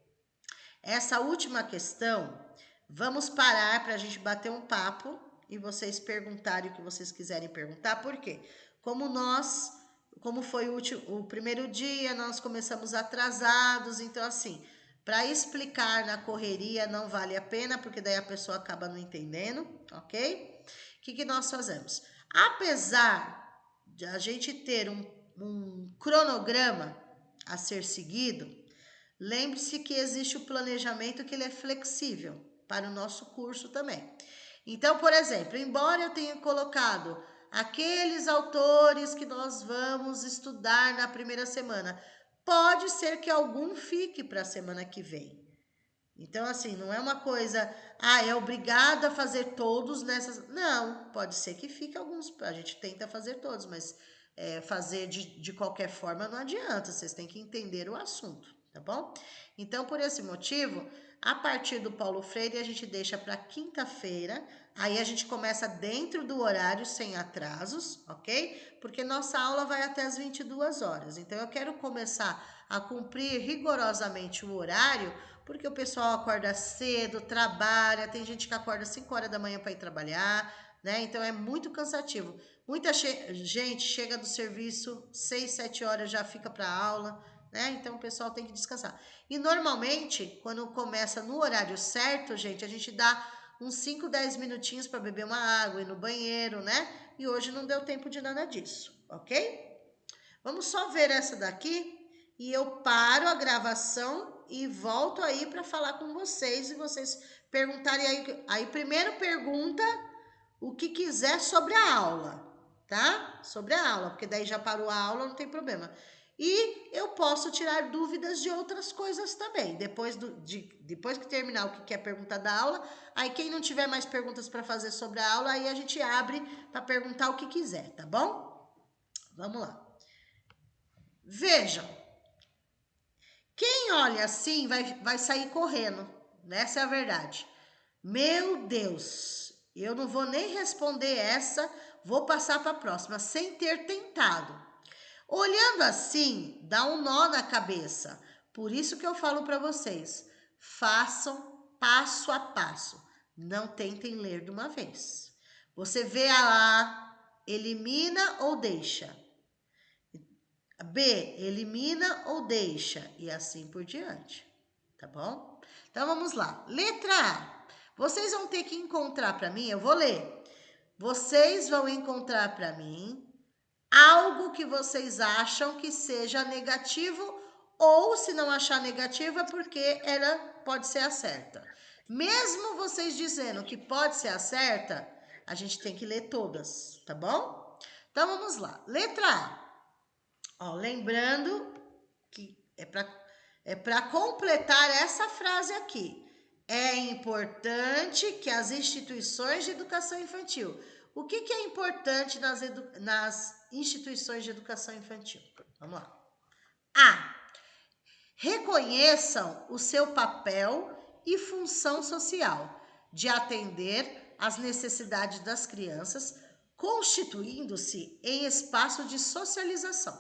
essa última questão, vamos parar para a gente bater um papo e vocês perguntarem o que vocês quiserem perguntar. Por quê? Como foi o primeiro dia, nós começamos atrasados, então assim, para explicar na correria não vale a pena, porque daí a pessoa acaba não entendendo, ok? O que nós fazemos? Apesar de a gente ter um cronograma a ser seguido, lembre-se que existe o planejamento que ele é flexível para o nosso curso também. Então, por exemplo, embora eu tenha colocado aqueles autores que nós vamos estudar na primeira semana, pode ser que algum fique para a semana que vem. Então, assim, não é uma coisa, é obrigado a fazer todos nessas. Não, pode ser que fique alguns. A gente tenta fazer todos, mas fazer de qualquer forma não adianta. Vocês têm que entender o assunto, tá bom? Então, por esse motivo, a partir do Paulo Freire, a gente deixa para quinta-feira. Aí a gente começa dentro do horário, sem atrasos, ok? Porque nossa aula vai até as 22 horas. Então, eu quero começar a cumprir rigorosamente o horário, porque o pessoal acorda cedo, trabalha, tem gente que acorda 5 horas da manhã para ir trabalhar, né? Então, é muito cansativo. Muita gente chega do serviço, 6, 7 horas já fica para aula, né? Então, o pessoal tem que descansar. E, normalmente, quando começa no horário certo, gente, a gente dá uns 5, 10 minutinhos para beber uma água, ir no banheiro, né? E hoje não deu tempo de nada disso, ok? Vamos só ver essa daqui e eu paro a gravação e volto aí para falar com vocês e vocês perguntarem aí. Aí primeiro pergunta o que quiser sobre a aula, tá? Sobre a aula, porque daí já parou a aula, não tem problema. E eu posso tirar dúvidas de outras coisas também. Depois que terminar o que quer perguntar da aula, aí quem não tiver mais perguntas para fazer sobre a aula, aí a gente abre para perguntar o que quiser, tá bom? Vamos lá. Vejam. Quem olha assim vai sair correndo. Essa é a verdade. Meu Deus, eu não vou nem responder essa, vou passar para a próxima, sem ter tentado. Olhando assim, dá um nó na cabeça. Por isso que eu falo para vocês, façam passo a passo. Não tentem ler de uma vez. Você vê a A, elimina ou deixa. B, elimina ou deixa. E assim por diante. Tá bom? Então, vamos lá. Letra A. Vocês vão ter que encontrar para mim, eu vou ler. Vocês vão encontrar para mim algo que vocês acham que seja negativo, ou se não achar negativo é porque ela pode ser a certa. Mesmo vocês dizendo que pode ser a certa, a gente tem que ler todas, tá bom? Então, vamos lá. Letra A. Ó, lembrando que é para completar essa frase aqui. É importante que as instituições de educação infantil. O que é importante nas instituições de educação infantil? Vamos lá. A. Reconheçam o seu papel e função social de atender às necessidades das crianças, constituindo-se em espaço de socialização,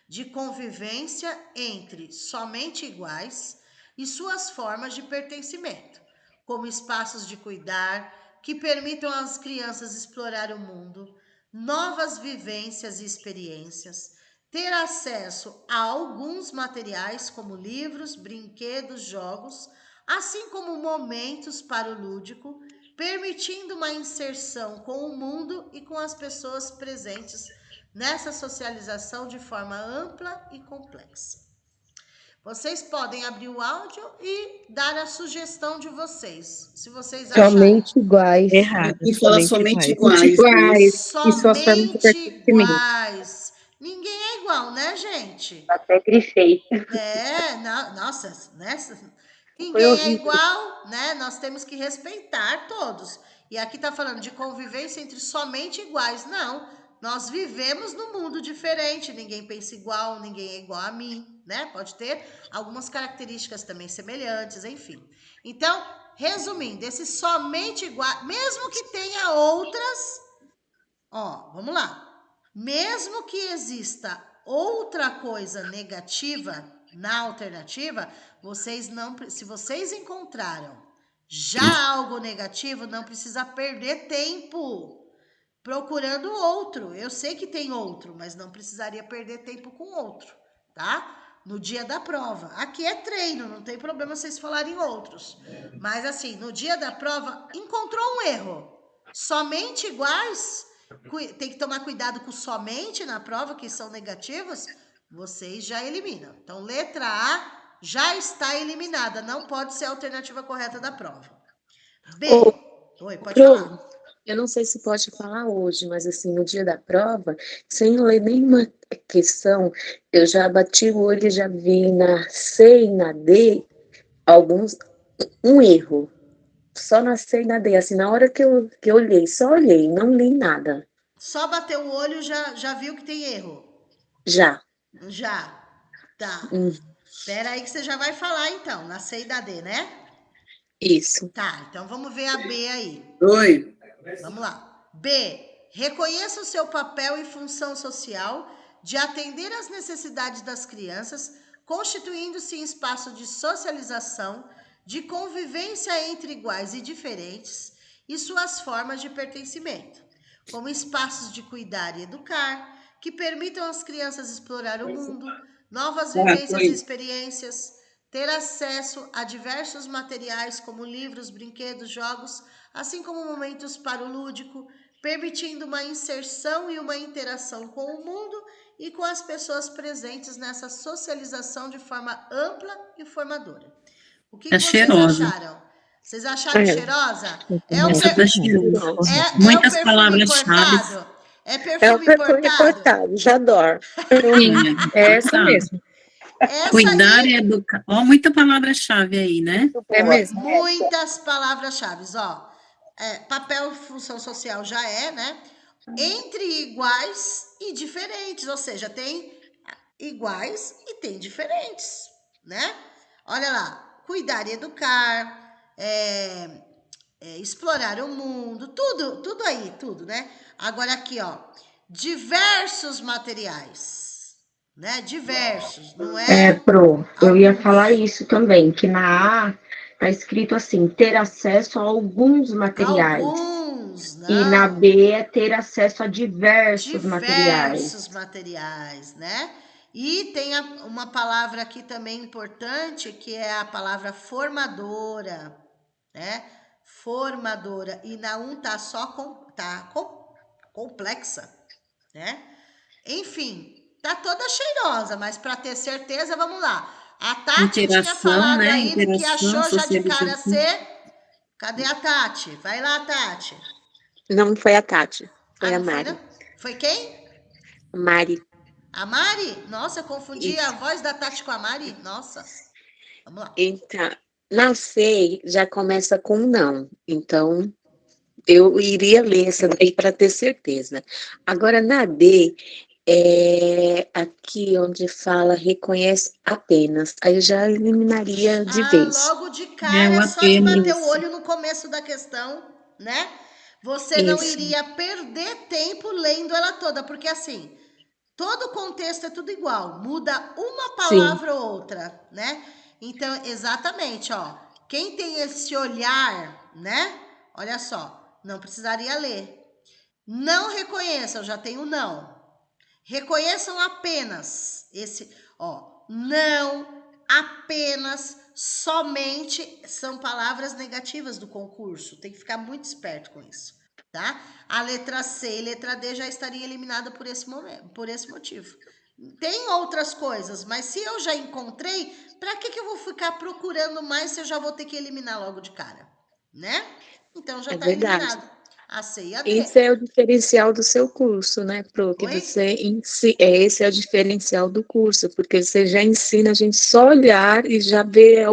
de convivência entre somente iguais e suas formas de pertencimento, como espaços de cuidar que permitam às crianças explorar o mundo, novas vivências e experiências, ter acesso a alguns materiais como livros, brinquedos, jogos, assim como momentos para o lúdico, permitindo uma inserção com o mundo e com as pessoas presentes nessa socialização de forma ampla e complexa. Vocês podem abrir o áudio e dar a sugestão de vocês, se vocês acharem. Somente iguais. Errado. E fala somente iguais. Somente iguais. Ninguém é igual, né, gente? Até grifei. Nossa, ninguém é igual, né? Nós temos que respeitar todos. E aqui tá falando de convivência entre somente iguais. Não, nós vivemos num mundo diferente. Ninguém pensa igual, ninguém é igual a mim, né? Pode ter algumas características também semelhantes, enfim. Então, resumindo, esse somente igual, mesmo que tenha outras, vamos lá. Mesmo que exista outra coisa negativa na alternativa, se vocês encontraram já algo negativo, não precisa perder tempo procurando outro. Eu sei que tem outro, mas não precisaria perder tempo com outro, tá? No dia da prova. Aqui é treino, não tem problema vocês falarem outros. Mas assim, no dia da prova, encontrou um erro. Somente iguais, tem que tomar cuidado com somente na prova, que são negativos, vocês já eliminam. Então, letra A já está eliminada, não pode ser a alternativa correta da prova. B. Oi, pode falar. Eu não sei se pode falar hoje, mas assim, no dia da prova, sem ler nenhuma questão, eu já bati o olho e já vi na C e na D um erro. Só na C e na D, assim, na hora que eu olhei, só olhei, não li nada. Só bateu o olho, já viu que tem erro? Já. Já. Tá. Hum, Espera aí que você já vai falar, então, na C e na D, né? isso. Tá, então vamos ver a B aí. Oi. Vamos lá. B. Reconheça o seu papel e função social de atender às necessidades das crianças, constituindo-se em espaço de socialização, de convivência entre iguais e diferentes e suas formas de pertencimento, como espaços de cuidar e educar, que permitam às crianças explorar o mundo, novas vivências e experiências, ter acesso a diversos materiais como livros, brinquedos, jogos, assim como momentos para o lúdico, permitindo uma inserção e uma interação com o mundo e com as pessoas presentes nessa socialização de forma ampla e formadora. O que vocês cheirosa. acharam? Vocês acharam cheirosa? Essa tá cheirosa. É Muitas o perfume palavras-chave. importado? É É o perfume perfume importado? importado, J'adore. É essa mesmo. Essa Cuidar aí, e educar. Ó, muita palavra-chave aí, né? É mesmo. muitas palavras-chave, ó. Papel e função social já é, né? Entre iguais e diferentes, ou seja, tem iguais e tem diferentes, né? Olha lá, cuidar e educar, explorar o mundo, tudo aí, tudo, né? Agora aqui, ó, diversos materiais, né? Diversos, não é? Eu ia falar isso também, que na A tá escrito assim, ter acesso a alguns materiais. Alguns, E na não. B é ter acesso a diversos materiais. Diversos materiais, né? E tem uma palavra aqui também importante, que é a palavra formadora, né? Formadora. E na 1 tá complexa, né? Enfim, tá toda cheirosa, mas para ter certeza, vamos lá. A Tati tinha Interação, falado né? aí que Interação, achou já de cara socialização. C. Cadê a Tati? Vai lá, Tati. Não foi a Tati, foi a não foi, Mari. não? Foi quem? Mari. A Mari? Nossa, eu confundi Isso. a voz da Tati com a Mari. Nossa. Vamos lá. Então, na C já começa com não. Então, eu iria ler essa daí para ter certeza. Agora, na D, é aqui onde fala reconhece apenas. Aí eu já eliminaria de vez. Logo de cara, o só de apenas. bater o olho no começo da questão, né? Você não Isso. iria perder tempo lendo ela toda, porque assim, todo o contexto é tudo igual, muda uma palavra ou outra, né? Então, exatamente, ó, quem tem esse olhar, né? Olha só, não precisaria ler. Não reconheçam, já tem o não. Reconheçam apenas esse, ó, não, apenas, somente são palavras negativas do concurso. Tem que ficar muito esperto com isso, tá? A letra C e letra D já estariam eliminadas por esse momento, por esse motivo. Tem outras coisas, mas se eu já encontrei, para que eu vou ficar procurando mais se eu já vou ter que eliminar logo de cara, né? Então já É está verdade. eliminado. A C e a D. Esse é o diferencial do seu curso, né, Pro? Que Oi? você esse é o diferencial do curso, porque você já ensina a gente só olhar e já ver,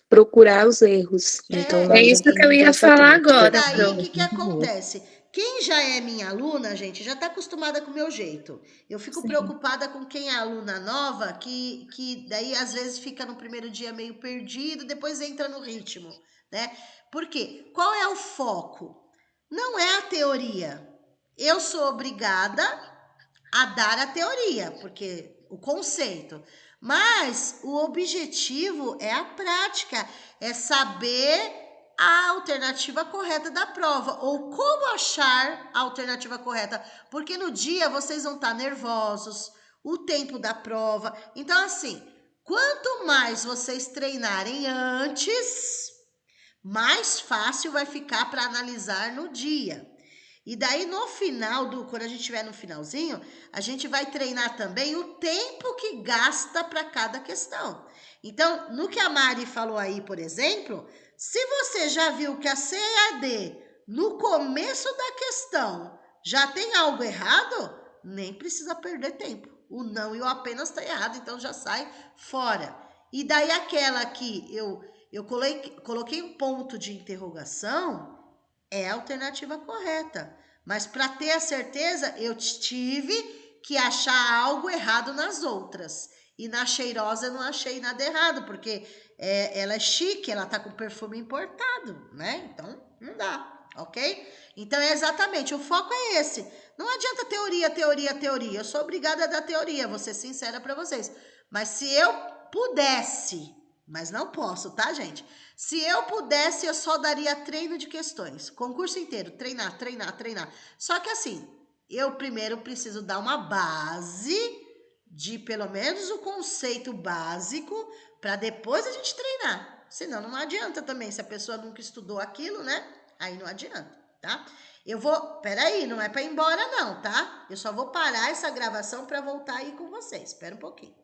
procurar os erros. Então, É isso que eu ia falar agora, Daí, Pro. o que acontece? Quem já é minha aluna, gente, já está acostumada com o meu jeito. Eu fico preocupada com quem é aluna nova, que daí às vezes fica no primeiro dia meio perdido, depois entra no ritmo, né? Por quê? Qual é o foco? Não é a teoria. Eu sou obrigada a dar a teoria, porque o conceito. Mas o objetivo é a prática, é saber a alternativa correta da prova, ou como achar a alternativa correta, porque no dia vocês vão estar nervosos, o tempo da prova. Então, assim, quanto mais vocês treinarem antes, mais fácil vai ficar para analisar no dia. E daí, no final, quando a gente estiver no finalzinho, a gente vai treinar também o tempo que gasta para cada questão. Então, no que a Mari falou aí, por exemplo, se você já viu que a C e a D, no começo da questão, já tem algo errado, nem precisa perder tempo. O não e o apenas está errado, então já sai fora. E daí aquela que eu eu coloquei um ponto de interrogação, é a alternativa correta. Mas para ter a certeza, eu tive que achar algo errado nas outras. E na cheirosa eu não achei nada errado, porque ela é chique, ela tá com perfume importado, né? Então, não dá, ok? Então, é exatamente, o foco é esse. Não adianta teoria. Eu sou obrigada a dar teoria, vou ser sincera para vocês. Mas se eu pudesse, mas não posso, tá, gente? Se eu pudesse, eu só daria treino de questões. Concurso inteiro, treinar. Só que assim, eu primeiro preciso dar uma base de pelo menos o conceito básico para depois a gente treinar. Senão não adianta também, se a pessoa nunca estudou aquilo, né? Aí não adianta, tá? Peraí, não é para ir embora não, tá? Eu só vou parar essa gravação para voltar aí com vocês. Espera um pouquinho.